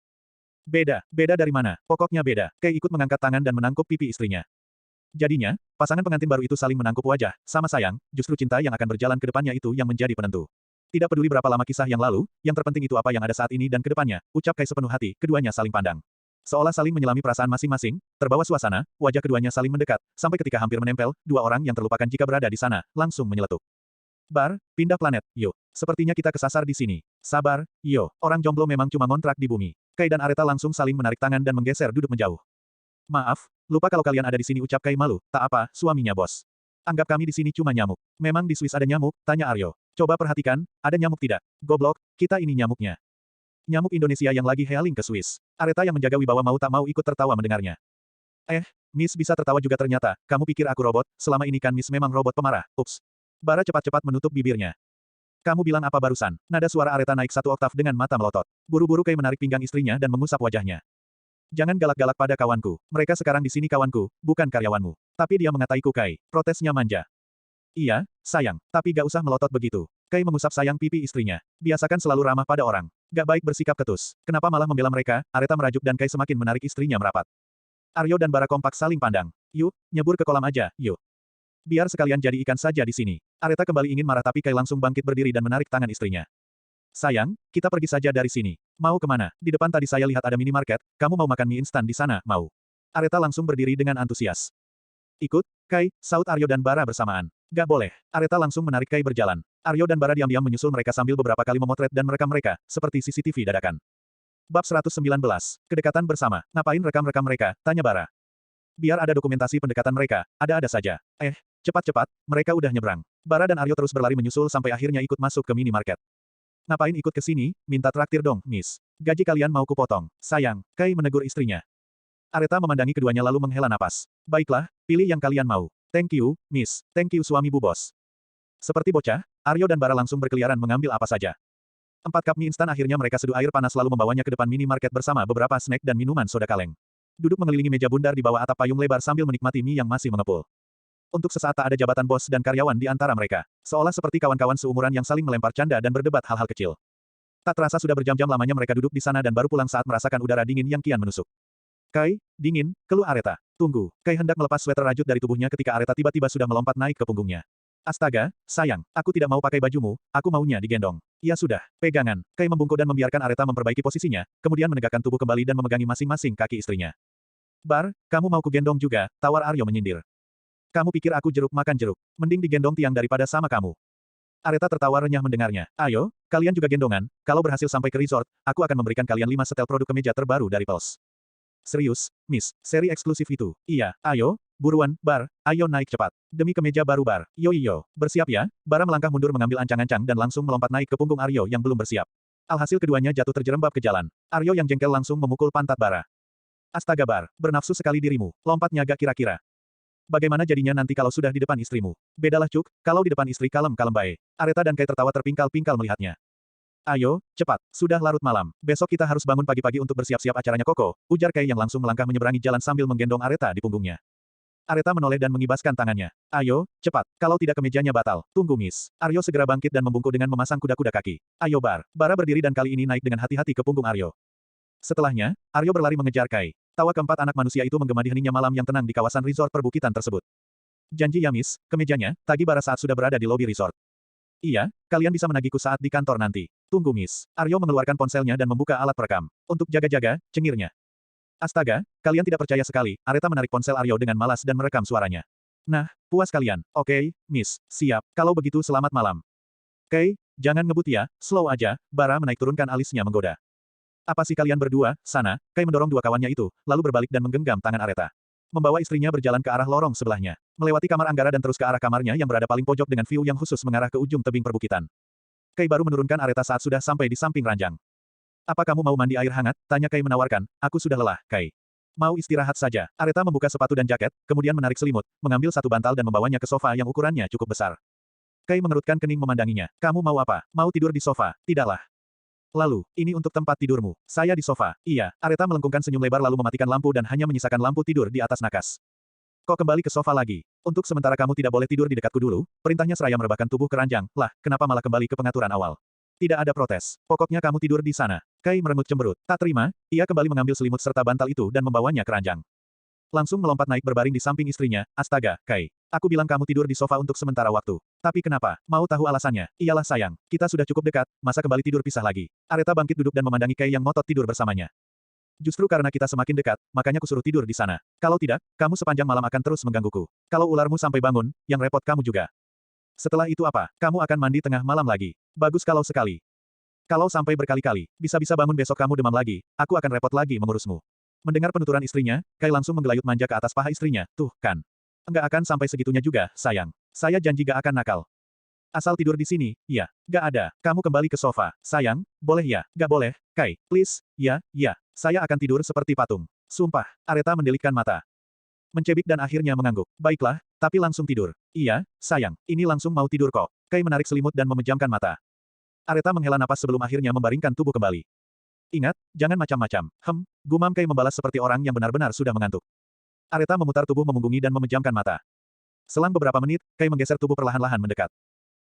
Beda. Beda dari mana? Pokoknya beda. Kai ikut mengangkat tangan dan menangkup pipi istrinya. Jadinya, pasangan pengantin baru itu saling menangkup wajah, sama sayang, justru cinta yang akan berjalan ke depannya itu yang menjadi penentu. Tidak peduli berapa lama kisah yang lalu, yang terpenting itu apa yang ada saat ini dan ke depannya, ucap Kai sepenuh hati, keduanya saling pandang. Seolah saling menyelami perasaan masing-masing, terbawa suasana, wajah keduanya saling mendekat, sampai ketika hampir menempel, dua orang yang terlupakan jika berada di sana, langsung menyeletuk. Bar, pindah planet, yuk. Sepertinya kita kesasar di sini. Sabar, yo. Orang jomblo memang cuma ngontrak di bumi. Kai dan Areta langsung saling menarik tangan dan menggeser duduk menjauh. Maaf, lupa kalau kalian ada di sini ucap Kai malu, tak apa, suaminya bos. Anggap kami di sini cuma nyamuk. Memang di Swiss ada nyamuk, tanya Aryo. Coba perhatikan, ada nyamuk tidak? Goblok, kita ini nyamuknya. Nyamuk Indonesia yang lagi healing ke Swiss. Areta yang menjaga wibawa mau tak mau ikut tertawa mendengarnya. Miss bisa tertawa juga ternyata, kamu pikir aku robot, selama ini kan Miss memang robot pemarah, ups. Bara cepat-cepat menutup bibirnya. Kamu bilang apa barusan? Nada suara Areta naik satu oktav dengan mata melotot. Buru-buru Kai menarik pinggang istrinya dan mengusap wajahnya. Jangan galak-galak pada kawanku. Mereka sekarang di sini kawanku, bukan karyawanmu. Tapi dia mengataiku Kai. Protesnya manja. Iya, sayang. Tapi gak usah melotot begitu. Kai mengusap sayang pipi istrinya. Biasakan selalu ramah pada orang. Gak baik bersikap ketus. Kenapa malah membela mereka? Areta merajuk dan Kai semakin menarik istrinya merapat. Aryo dan Bara kompak saling pandang. Yuk, nyebur ke kolam aja, yuk. Biar sekalian jadi ikan saja di sini. Areta kembali ingin marah tapi Kai langsung bangkit berdiri dan menarik tangan istrinya. Sayang, kita pergi saja dari sini. Mau kemana? Di depan tadi saya lihat ada minimarket, kamu mau makan mie instan di sana, mau? Areta langsung berdiri dengan antusias. Ikut, Kai, saut Aryo dan Bara bersamaan. Gak boleh. Areta langsung menarik Kai berjalan. Aryo dan Bara diam-diam menyusul mereka sambil beberapa kali memotret dan merekam mereka, seperti CCTV dadakan. Bab 119. Kedekatan bersama. Ngapain rekam-rekam mereka? Tanya Bara. Biar ada dokumentasi pendekatan mereka, ada-ada saja. Cepat-cepat, mereka udah nyebrang. Bara dan Aryo terus berlari menyusul sampai akhirnya ikut masuk ke minimarket. Ngapain ikut ke sini? Minta traktir dong, Miss. Gaji kalian mau kupotong. Sayang, Kai menegur istrinya. Areta memandangi keduanya lalu menghela napas. Baiklah, pilih yang kalian mau. Thank you, Miss. Thank you suami bu bos. Seperti bocah, Aryo dan Bara langsung berkeliaran mengambil apa saja. 4 cup mie instan akhirnya mereka seduh air panas lalu membawanya ke depan minimarket bersama beberapa snack dan minuman soda kaleng. Duduk mengelilingi meja bundar di bawah atap payung lebar sambil menikmati mie yang masih mengepul. Untuk sesaat tak ada jabatan bos dan karyawan di antara mereka. Seolah seperti kawan-kawan seumuran yang saling melempar canda dan berdebat hal-hal kecil. Tak terasa sudah berjam-jam lamanya mereka duduk di sana dan baru pulang saat merasakan udara dingin yang kian menusuk. Kai, dingin, keluh Areta. Tunggu, Kai hendak melepas sweater rajut dari tubuhnya ketika Areta tiba-tiba sudah melompat naik ke punggungnya. Astaga, sayang, aku tidak mau pakai bajumu, aku maunya digendong. Ya sudah, pegangan. Kai membungkuk dan membiarkan Areta memperbaiki posisinya, kemudian menegakkan tubuh kembali dan memegangi masing-masing kaki istrinya. Bar, kamu mau kugendong juga, tawar Aryo menyindir. Kamu pikir aku jeruk makan jeruk? Mending digendong tiang daripada sama kamu. Areta tertawa renyah mendengarnya. Ayo, kalian juga gendongan, kalau berhasil sampai ke resort, aku akan memberikan kalian 5 setel produk kemeja terbaru dari Pulse. Serius, Miss, seri eksklusif itu. Iya, ayo, buruan, Bar, ayo naik cepat. Demi kemeja baru Bar. Yo, bersiap ya. Bara melangkah mundur mengambil ancang-ancang dan langsung melompat naik ke punggung Aryo yang belum bersiap. Alhasil keduanya jatuh terjerembab ke jalan. Aryo yang jengkel langsung memukul pantat Bara. Astaga Bar, bernafsu sekali dirimu, lompatnya gak kira-kira. Bagaimana jadinya nanti kalau sudah di depan istrimu? Bedalah Cuk, kalau di depan istri kalem-kalem bae. Areta dan Kai tertawa terpingkal-pingkal melihatnya. Ayo, cepat, sudah larut malam. Besok kita harus bangun pagi-pagi untuk bersiap-siap acaranya Koko, ujar Kai yang langsung melangkah menyeberangi jalan sambil menggendong Areta di punggungnya. Areta menoleh dan mengibaskan tangannya. Ayo, cepat, kalau tidak kemejanya batal. Tunggu Miss. Aryo segera bangkit dan membungkuk dengan memasang kuda-kuda kaki. Ayo Bar. Bara berdiri dan kali ini naik dengan hati-hati ke punggung Aryo. Setelahnya, Aryo berlari mengejar Kai. Tawa keempat anak manusia itu menggema di heningnya malam yang tenang di kawasan resort perbukitan tersebut. Janji ya Miss, kemejanya, tagih Bara saat sudah berada di lobi resort. Iya, kalian bisa menagihku saat di kantor nanti. Tunggu Miss. Aryo mengeluarkan ponselnya dan membuka alat perekam. Untuk jaga-jaga, cengirnya. Astaga, kalian tidak percaya sekali, Areta menarik ponsel Aryo dengan malas dan merekam suaranya. Nah, puas kalian. Oke, Miss, siap. Kalau begitu selamat malam. Kai, jangan ngebut ya, slow aja, Bara menaik turunkan alisnya menggoda. Apa sih kalian berdua, sana? Kai mendorong dua kawannya itu, lalu berbalik dan menggenggam tangan Areta. Membawa istrinya berjalan ke arah lorong sebelahnya. Melewati kamar Anggara dan terus ke arah kamarnya yang berada paling pojok dengan view yang khusus mengarah ke ujung tebing perbukitan. Kai baru menurunkan Areta saat sudah sampai di samping ranjang. Apa kamu mau mandi air hangat? Tanya Kai menawarkan. Aku sudah lelah, Kai. Mau istirahat saja. Areta membuka sepatu dan jaket, kemudian menarik selimut, mengambil satu bantal dan membawanya ke sofa yang ukurannya cukup besar. Kai mengerutkan kening memandanginya. Kamu mau apa? Mau tidur di sofa? Tidaklah. Lalu, ini untuk tempat tidurmu. Saya di sofa. Iya. Areta melengkungkan senyum lebar lalu mematikan lampu dan hanya menyisakan lampu tidur di atas nakas. Kok kembali ke sofa lagi? Untuk sementara kamu tidak boleh tidur di dekatku dulu, perintahnya seraya merebahkan tubuh ke ranjang. Lah, kenapa malah kembali ke pengaturan awal? Tidak ada protes. Pokoknya kamu tidur di sana. Kai merengut cemberut. Tak terima, ia kembali mengambil selimut serta bantal itu dan membawanya ke ranjang. Langsung melompat naik berbaring di samping istrinya. Astaga, Kai. Aku bilang kamu tidur di sofa untuk sementara waktu. Tapi kenapa? Mau tahu alasannya? Iyalah sayang. Kita sudah cukup dekat, masa kembali tidur pisah lagi? Areta bangkit duduk dan memandangi Kai yang ngotot tidur bersamanya. Justru karena kita semakin dekat, makanya kusuruh tidur di sana. Kalau tidak, kamu sepanjang malam akan terus menggangguku. Kalau ularmu sampai bangun, yang repot kamu juga. Setelah itu apa? Kamu akan mandi tengah malam lagi. Bagus kalau sekali. Kalau sampai berkali-kali, bisa-bisa bangun besok kamu demam lagi, aku akan repot lagi mengurusmu. Mendengar penuturan istrinya, Kai langsung menggelayut manja ke atas paha istrinya. Tuh, kan. Enggak akan sampai segitunya juga, sayang. Saya janji gak akan nakal. Asal tidur di sini, ya. Gak ada. Kamu kembali ke sofa. Sayang, boleh ya? Gak boleh, Kai. Please, ya, ya. Saya akan tidur seperti patung. Sumpah. Areta mendelikkan mata. Mencebik dan akhirnya mengangguk. Baiklah, tapi langsung tidur. Iya, sayang. Ini langsung mau tidur kok. Kai menarik selimut dan memejamkan mata. Areta menghela napas sebelum akhirnya membaringkan tubuh kembali. Ingat, jangan macam-macam. Gumam Kai membalas seperti orang yang benar-benar sudah mengantuk. Areta memutar tubuh memunggungi dan memejamkan mata. Selang beberapa menit, Kai menggeser tubuh perlahan-lahan mendekat.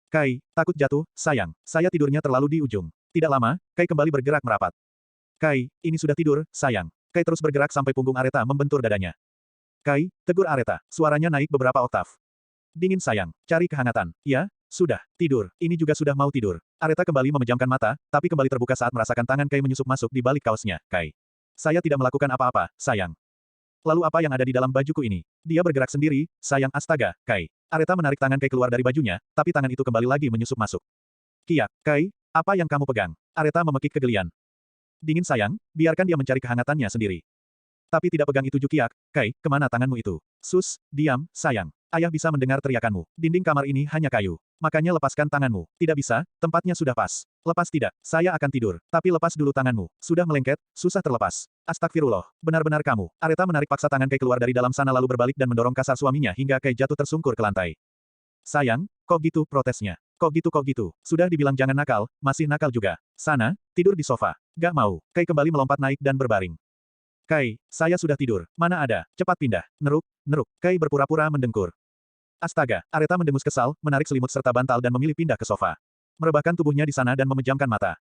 Kai, takut jatuh, sayang. Saya tidurnya terlalu di ujung. Tidak lama, Kai kembali bergerak merapat. Kai, ini sudah tidur, sayang. Kai terus bergerak sampai punggung Areta membentur dadanya. Kai, tegur Areta. Suaranya naik beberapa oktav. Dingin sayang, cari kehangatan. Ya, sudah, tidur. Ini juga sudah mau tidur. Areta kembali memejamkan mata, tapi kembali terbuka saat merasakan tangan Kai menyusup masuk di balik kaosnya. Kai. Saya tidak melakukan apa-apa, sayang. Lalu apa yang ada di dalam bajuku ini? Dia bergerak sendiri, sayang astaga, Kai. Areta menarik tangan Kai keluar dari bajunya, tapi tangan itu kembali lagi menyusup masuk. Kiak, Kai, apa yang kamu pegang? Areta memekik kegelian. Dingin sayang, biarkan dia mencari kehangatannya sendiri. Tapi tidak pegang itu Jukiak, Kai, kemana tanganmu itu? Sus, diam, sayang. Ayah bisa mendengar teriakanmu. Dinding kamar ini hanya kayu. Makanya lepaskan tanganmu. Tidak bisa, tempatnya sudah pas. Lepas tidak, saya akan tidur. Tapi lepas dulu tanganmu. Sudah melengket, susah terlepas. Astagfirullah, benar-benar kamu. Areta menarik paksa tangan Kai keluar dari dalam sana lalu berbalik dan mendorong kasar suaminya hingga Kai jatuh tersungkur ke lantai. Sayang, kok gitu protesnya? Kok gitu? Sudah dibilang jangan nakal, masih nakal juga. Sana, tidur di sofa. Gak mau. Kai kembali melompat naik dan berbaring. Kai, saya sudah tidur. Mana ada? Cepat pindah. Neruk. Kai berpura-pura mendengkur. Astaga, Areta mendengus kesal, menarik selimut serta bantal dan memilih pindah ke sofa. Merebahkan tubuhnya di sana dan memejamkan mata.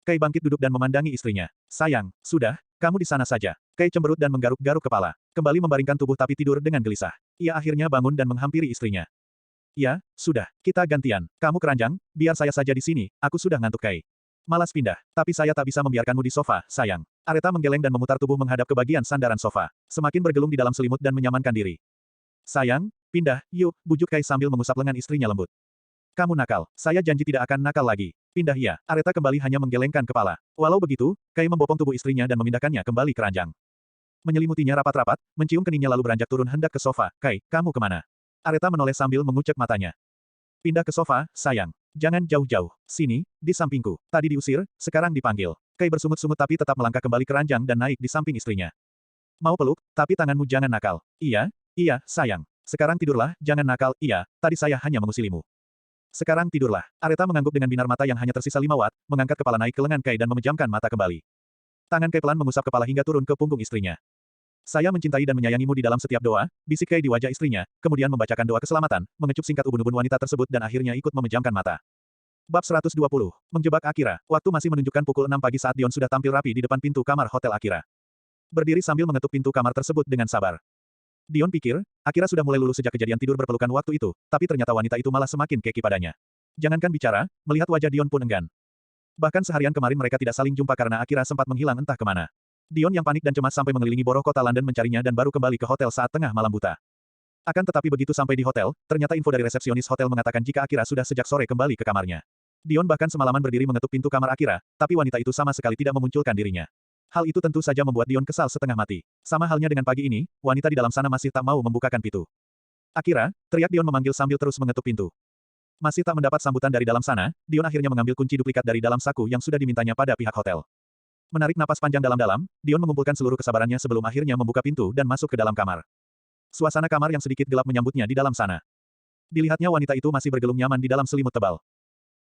Kai bangkit duduk dan memandangi istrinya. Sayang, sudah, kamu di sana saja. Kai cemberut dan menggaruk-garuk kepala. Kembali membaringkan tubuh tapi tidur dengan gelisah. Ia akhirnya bangun dan menghampiri istrinya. Ya, sudah, kita gantian. Kamu keranjang, biar saya saja di sini, aku sudah ngantuk Kai. Malas pindah, tapi saya tak bisa membiarkanmu di sofa, sayang. Areta menggeleng dan memutar tubuh menghadap ke bagian sandaran sofa. Semakin bergelung di dalam selimut dan menyamankan diri. Sayang, pindah, yuk, bujuk Kai sambil mengusap lengan istrinya lembut. Kamu nakal, saya janji tidak akan nakal lagi. Pindah ya, Areta kembali hanya menggelengkan kepala. Walau begitu, Kai membopong tubuh istrinya dan memindahkannya kembali ke ranjang. Menyelimutinya rapat-rapat, mencium keningnya lalu beranjak turun hendak ke sofa. Kai, kamu kemana? Areta menoleh sambil mengucek matanya. Pindah ke sofa, sayang. Jangan jauh-jauh. Sini, di sampingku. Tadi diusir, sekarang dipanggil. Kai bersungut-sungut tapi tetap melangkah kembali ke ranjang dan naik di samping istrinya. Mau peluk, tapi tanganmu jangan nakal. Iya, sayang. Sekarang tidurlah, jangan nakal, iya, tadi saya hanya mengusilimu. Sekarang tidurlah. Areta mengangguk dengan binar mata yang hanya tersisa 5 watt, mengangkat kepala naik ke lengan Kai dan memejamkan mata kembali. Tangan Kai pelan mengusap kepala hingga turun ke punggung istrinya. Saya mencintai dan menyayangimu di dalam setiap doa, bisik Kai di wajah istrinya, kemudian membacakan doa keselamatan, mengecup singkat ubun-ubun wanita tersebut dan akhirnya ikut memejamkan mata. Bab 120. Menjebak Akira. Waktu masih menunjukkan pukul 6 pagi saat Dion sudah tampil rapi di depan pintu kamar Hotel Akira. Berdiri sambil mengetuk pintu kamar tersebut dengan sabar. Dion pikir, Akira sudah mulai luluh sejak kejadian tidur berpelukan waktu itu, tapi ternyata wanita itu malah semakin keki padanya. Jangankan bicara, melihat wajah Dion pun enggan. Bahkan seharian kemarin mereka tidak saling jumpa karena Akira sempat menghilang entah kemana. Dion yang panik dan cemas sampai mengelilingi boroh kota London mencarinya dan baru kembali ke hotel saat tengah malam buta. Akan tetapi begitu sampai di hotel, ternyata info dari resepsionis hotel mengatakan jika Akira sudah sejak sore kembali ke kamarnya. Dion bahkan semalaman berdiri mengetuk pintu kamar Akira, tapi wanita itu sama sekali tidak memunculkan dirinya. Hal itu tentu saja membuat Dion kesal setengah mati. Sama halnya dengan pagi ini, wanita di dalam sana masih tak mau membukakan pintu. Akira, teriak Dion memanggil sambil terus mengetuk pintu. Masih tak mendapat sambutan dari dalam sana, Dion akhirnya mengambil kunci duplikat dari dalam saku yang sudah dimintanya pada pihak hotel. Menarik napas panjang dalam-dalam, Dion mengumpulkan seluruh kesabarannya sebelum akhirnya membuka pintu dan masuk ke dalam kamar. Suasana kamar yang sedikit gelap menyambutnya di dalam sana. Dilihatnya wanita itu masih bergelung nyaman di dalam selimut tebal.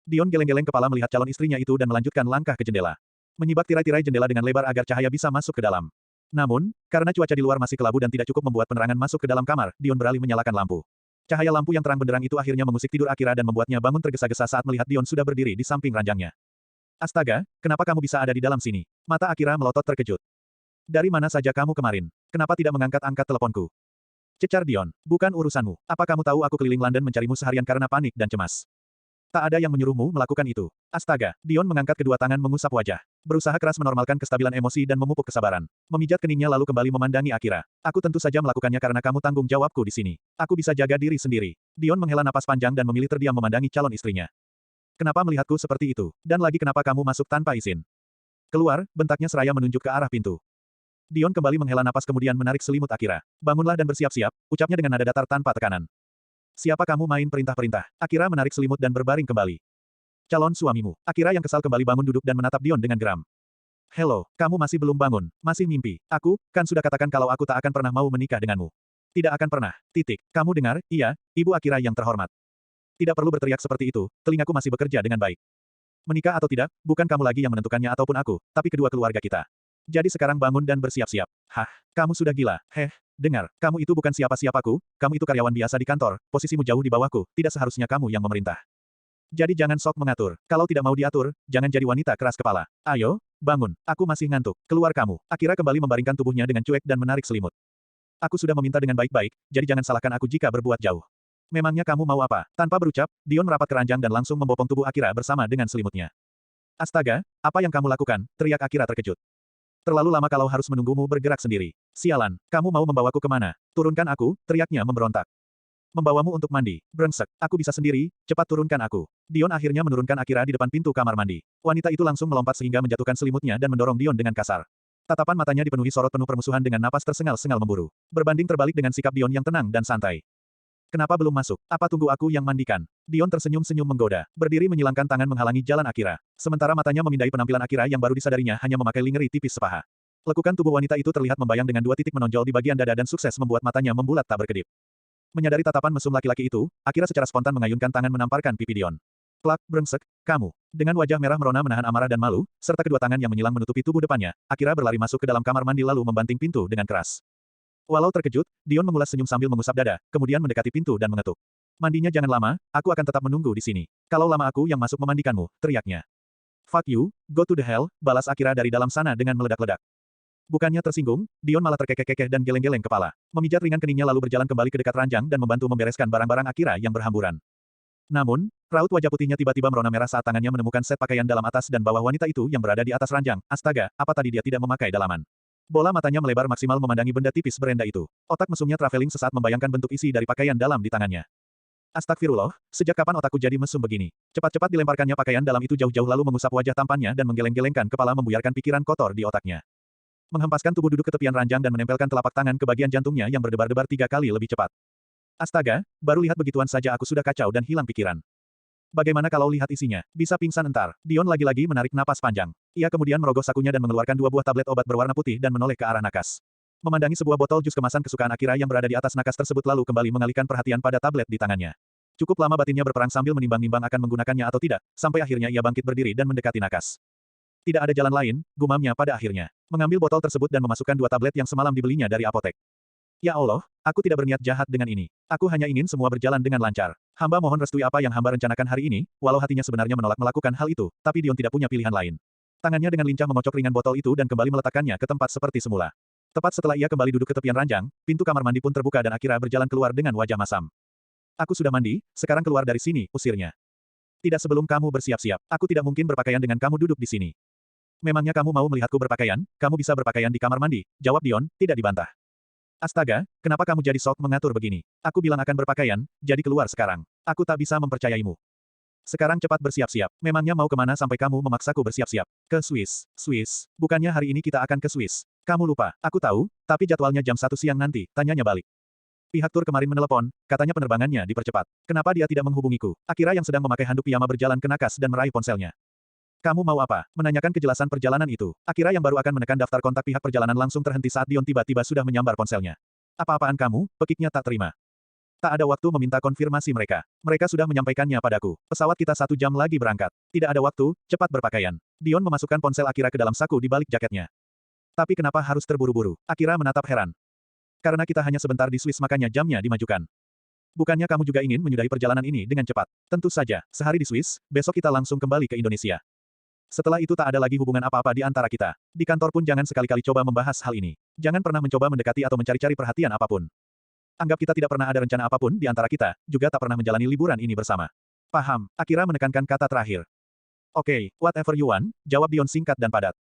Dion geleng-geleng kepala melihat calon istrinya itu dan melanjutkan langkah ke jendela. Menyibak tirai-tirai jendela dengan lebar agar cahaya bisa masuk ke dalam. Namun, karena cuaca di luar masih kelabu dan tidak cukup membuat penerangan masuk ke dalam kamar, Dion beralih menyalakan lampu. Cahaya lampu yang terang benderang itu akhirnya mengusik tidur Akira dan membuatnya bangun tergesa-gesa saat melihat Dion sudah berdiri di samping ranjangnya. Astaga, kenapa kamu bisa ada di dalam sini? Mata Akira melotot terkejut. Dari mana saja kamu kemarin? Kenapa tidak mengangkat-angkat teleponku? Cecar Dion, bukan urusanmu. Apa kamu tahu aku keliling London mencarimu seharian karena panik dan cemas? Tak ada yang menyuruhmu melakukan itu. Astaga, Dion mengangkat kedua tangan mengusap wajah. Berusaha keras menormalkan kestabilan emosi dan memupuk kesabaran. Memijat keningnya lalu kembali memandangi Akira. Aku tentu saja melakukannya karena kamu tanggung jawabku di sini. Aku bisa jaga diri sendiri. Dion menghela napas panjang dan memilih terdiam memandangi calon istrinya. Kenapa melihatku seperti itu? Dan lagi kenapa kamu masuk tanpa izin? Keluar, bentaknya seraya menunjuk ke arah pintu. Dion kembali menghela napas kemudian menarik selimut Akira. Bangunlah dan bersiap-siap, ucapnya dengan nada datar tanpa tekanan. Siapa kamu main perintah-perintah? Akira menarik selimut dan berbaring kembali. Calon suamimu. Akira yang kesal kembali bangun duduk dan menatap Dion dengan geram. Hello, kamu masih belum bangun, masih mimpi. Aku, kan sudah katakan kalau aku tak akan pernah mau menikah denganmu. Tidak akan pernah. Titik. Kamu dengar, iya, Ibu Akira yang terhormat. Tidak perlu berteriak seperti itu, telingaku masih bekerja dengan baik. Menikah atau tidak, bukan kamu lagi yang menentukannya ataupun aku, tapi kedua keluarga kita. Jadi sekarang bangun dan bersiap-siap. Hah, kamu sudah gila. Dengar, kamu itu bukan siapa-siapaku, kamu itu karyawan biasa di kantor, posisimu jauh di bawahku, tidak seharusnya kamu yang memerintah. Jadi jangan sok mengatur. Kalau tidak mau diatur, jangan jadi wanita keras kepala. Ayo, bangun. Aku masih ngantuk. Keluar kamu. Akira kembali membaringkan tubuhnya dengan cuek dan menarik selimut. Aku sudah meminta dengan baik-baik, jadi jangan salahkan aku jika berbuat jauh. Memangnya kamu mau apa? Tanpa berucap, Dion merapat ke ranjang dan langsung membopong tubuh Akira bersama dengan selimutnya. Astaga, apa yang kamu lakukan? Teriak Akira terkejut. Terlalu lama kalau harus menunggumu bergerak sendiri. Sialan, kamu mau membawaku kemana? Turunkan aku, teriaknya memberontak. Membawamu untuk mandi. Brengsek, aku bisa sendiri, cepat turunkan aku. Dion akhirnya menurunkan Akira di depan pintu kamar mandi. Wanita itu langsung melompat sehingga menjatuhkan selimutnya dan mendorong Dion dengan kasar. Tatapan matanya dipenuhi sorot penuh permusuhan dengan napas tersengal-sengal memburu. Berbanding terbalik dengan sikap Dion yang tenang dan santai. Kenapa belum masuk? Apa tunggu aku yang mandikan? Dion tersenyum-senyum menggoda. Berdiri menyilangkan tangan menghalangi jalan Akira. Sementara matanya memindai penampilan Akira yang baru disadarinya hanya memakai lingerie tipis sepaha. Lekukan tubuh wanita itu terlihat membayang dengan dua titik menonjol di bagian dada dan sukses membuat matanya membulat tak berkedip. Menyadari tatapan mesum laki-laki itu, Akira secara spontan mengayunkan tangan menamparkan pipi Dion. Plak, brengsek, kamu. Dengan wajah merah merona menahan amarah dan malu, serta kedua tangan yang menyilang menutupi tubuh depannya, Akira berlari masuk ke dalam kamar mandi lalu membanting pintu dengan keras. Walau terkejut, Dion mengulas senyum sambil mengusap dada, kemudian mendekati pintu dan mengetuk. Mandinya jangan lama, aku akan tetap menunggu di sini. Kalau lama aku yang masuk memandikanmu, teriaknya. Fuck you, go to the hell, balas Akira dari dalam sana dengan meledak-ledak. Bukannya tersinggung, Dion malah terkekeh-kekeh dan geleng-geleng kepala. Memijat ringan keningnya lalu berjalan kembali ke dekat ranjang dan membantu membereskan barang-barang Akira yang berhamburan. Namun, raut wajah putihnya tiba-tiba merona merah saat tangannya menemukan set pakaian dalam atas dan bawah wanita itu yang berada di atas ranjang. Astaga, apa tadi dia tidak memakai dalaman? Bola matanya melebar maksimal memandangi benda tipis berenda itu. Otak mesumnya traveling sesaat membayangkan bentuk isi dari pakaian dalam di tangannya. Astagfirullah, sejak kapan otakku jadi mesum begini? Cepat-cepat dilemparkannya pakaian dalam itu jauh-jauh lalu mengusap wajah tampannya dan menggeleng-gelengkan kepala membuyarkan pikiran kotor di otaknya. Menghempaskan tubuh duduk ke tepian ranjang dan menempelkan telapak tangan ke bagian jantungnya yang berdebar-debar 3 kali lebih cepat. Astaga, baru lihat begituan saja aku sudah kacau dan hilang pikiran. Bagaimana kalau lihat isinya? Bisa pingsan entar. Dion lagi-lagi menarik napas panjang. Ia kemudian merogoh sakunya dan mengeluarkan 2 buah tablet obat berwarna putih dan menoleh ke arah nakas. Memandangi sebuah botol jus kemasan kesukaan Akira yang berada di atas nakas tersebut lalu kembali mengalihkan perhatian pada tablet di tangannya. Cukup lama batinnya berperang sambil menimbang-nimbang akan menggunakannya atau tidak, sampai akhirnya ia bangkit berdiri dan mendekati nakas. Tidak ada jalan lain, gumamnya pada akhirnya. Mengambil botol tersebut dan memasukkan 2 tablet yang semalam dibelinya dari apotek. Ya Allah, aku tidak berniat jahat dengan ini. Aku hanya ingin semua berjalan dengan lancar. Hamba mohon restui apa yang hamba rencanakan hari ini, walau hatinya sebenarnya menolak melakukan hal itu, tapi Dion tidak punya pilihan lain. Tangannya dengan lincah mengocok ringan botol itu dan kembali meletakkannya ke tempat seperti semula. Tepat setelah ia kembali duduk ke tepian ranjang, pintu kamar mandi pun terbuka dan Akira berjalan keluar dengan wajah masam. Aku sudah mandi, sekarang keluar dari sini, usirnya. Tidak sebelum kamu bersiap-siap, aku tidak mungkin berpakaian dengan kamu duduk di sini. Memangnya kamu mau melihatku berpakaian? Kamu bisa berpakaian di kamar mandi, jawab Dion, tidak dibantah. Astaga, kenapa kamu jadi sok mengatur begini? Aku bilang akan berpakaian, jadi keluar sekarang. Aku tak bisa mempercayaimu. Sekarang cepat bersiap-siap. Memangnya mau kemana sampai kamu memaksaku bersiap-siap? Ke Swiss. Swiss. Bukannya hari ini kita akan ke Swiss. Kamu lupa. Aku tahu, tapi jadwalnya jam 1 siang nanti, tanyanya balik. Pihak tur kemarin menelepon, katanya penerbangannya dipercepat. Kenapa dia tidak menghubungiku? Akira yang sedang memakai handuk piyama berjalan ke nakas dan meraih ponselnya. Kamu mau apa? Menanyakan kejelasan perjalanan itu. Akira yang baru akan menekan daftar kontak pihak perjalanan langsung terhenti saat Dion tiba-tiba sudah menyambar ponselnya. Apa-apaan kamu? Pekiknya tak terima. Tak ada waktu meminta konfirmasi mereka. Mereka sudah menyampaikannya padaku. Pesawat kita 1 jam lagi berangkat. Tidak ada waktu, cepat berpakaian. Dion memasukkan ponsel Akira ke dalam saku di balik jaketnya. Tapi kenapa harus terburu-buru? Akira menatap heran. Karena kita hanya sebentar di Swiss makanya jamnya dimajukan. Bukannya kamu juga ingin menyudahi perjalanan ini dengan cepat? Tentu saja, sehari di Swiss, besok kita langsung kembali ke Indonesia. Setelah itu tak ada lagi hubungan apa-apa di antara kita. Di kantor pun jangan sekali-kali coba membahas hal ini. Jangan pernah mencoba mendekati atau mencari-cari perhatian apapun. Anggap kita tidak pernah ada rencana apapun di antara kita, juga tak pernah menjalani liburan ini bersama. Paham, Akira menekankan kata terakhir. Oke, whatever you want, jawab Dion singkat dan padat.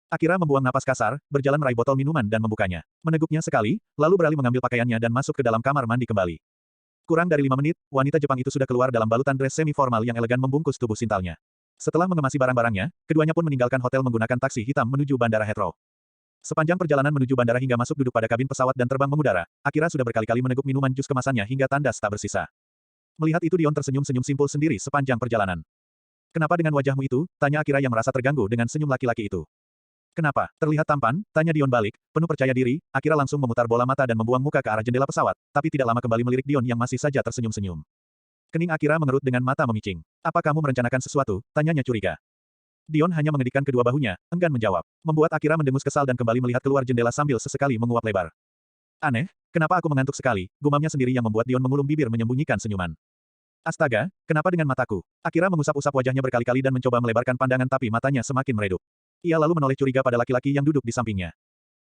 Akira membuang napas kasar, berjalan meraih botol minuman dan membukanya. Meneguknya sekali, lalu beralih mengambil pakaiannya dan masuk ke dalam kamar mandi kembali. Kurang dari 5 menit, wanita Jepang itu sudah keluar dalam balutan dress semi-formal yang elegan membungkus tubuh sintalnya. Setelah mengemasi barang-barangnya, keduanya pun meninggalkan hotel menggunakan taksi hitam menuju Bandara Heathrow. Sepanjang perjalanan menuju bandara hingga masuk duduk pada kabin pesawat dan terbang mengudara, Akira sudah berkali-kali meneguk minuman jus kemasannya hingga tandas tak bersisa. Melihat itu Dion tersenyum-senyum simpul sendiri sepanjang perjalanan. Kenapa dengan wajahmu itu? Tanya Akira yang merasa terganggu dengan senyum laki-laki itu. Kenapa? Terlihat tampan? Tanya Dion balik, penuh percaya diri, Akira langsung memutar bola mata dan membuang muka ke arah jendela pesawat, tapi tidak lama kembali melirik Dion yang masih saja tersenyum-senyum. Kening Akira mengerut dengan mata memicing. Apa kamu merencanakan sesuatu? Tanyanya curiga. Dion hanya mengedikkan kedua bahunya, enggan menjawab. Membuat Akira mendengus kesal dan kembali melihat keluar jendela sambil sesekali menguap lebar. Aneh, kenapa aku mengantuk sekali? Gumamnya sendiri yang membuat Dion mengulum bibir menyembunyikan senyuman. Astaga, kenapa dengan mataku? Akira mengusap-usap wajahnya berkali-kali dan mencoba melebarkan pandangan tapi matanya semakin meredup. Ia lalu menoleh curiga pada laki-laki yang duduk di sampingnya.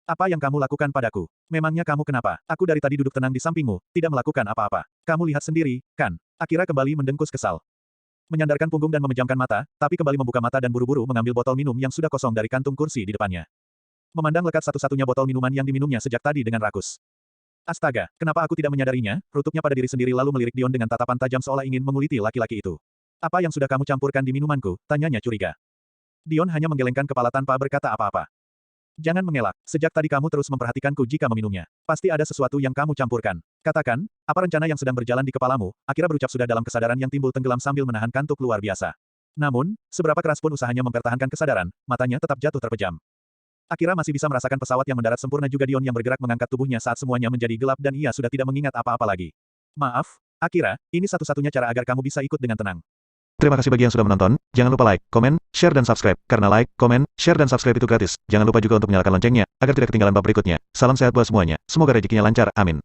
Apa yang kamu lakukan padaku? Memangnya kamu kenapa? Aku dari tadi duduk tenang di sampingmu, tidak melakukan apa-apa. Kamu lihat sendiri, kan? Akira kembali mendengkus kesal. Menyandarkan punggung dan memejamkan mata, tapi kembali membuka mata dan buru-buru mengambil botol minum yang sudah kosong dari kantung kursi di depannya. Memandang lekat satu-satunya botol minuman yang diminumnya sejak tadi dengan rakus. Astaga, kenapa aku tidak menyadarinya? Rutuknya pada diri sendiri lalu melirik Dion dengan tatapan tajam seolah ingin menguliti laki-laki itu. Apa yang sudah kamu campurkan di minumanku? Tanyanya curiga. Dion hanya menggelengkan kepala tanpa berkata apa-apa. Jangan mengelak, sejak tadi kamu terus memperhatikanku jika meminumnya. Pasti ada sesuatu yang kamu campurkan. Katakan, apa rencana yang sedang berjalan di kepalamu? Akira berucap sudah dalam kesadaran yang timbul tenggelam sambil menahan kantuk luar biasa. Namun, seberapa keras pun usahanya mempertahankan kesadaran, matanya tetap jatuh terpejam. Akira masih bisa merasakan pesawat yang mendarat sempurna juga Dion yang bergerak mengangkat tubuhnya saat semuanya menjadi gelap dan ia sudah tidak mengingat apa-apa lagi. Maaf, Akira, ini satu-satunya cara agar kamu bisa ikut dengan tenang. Terima kasih bagi yang sudah menonton, jangan lupa like, komen, share dan subscribe, karena like, komen, share dan subscribe itu gratis. Jangan lupa juga untuk menyalakan loncengnya, agar tidak ketinggalan bab berikutnya. Salam sehat buat semuanya, semoga rezekinya lancar, amin.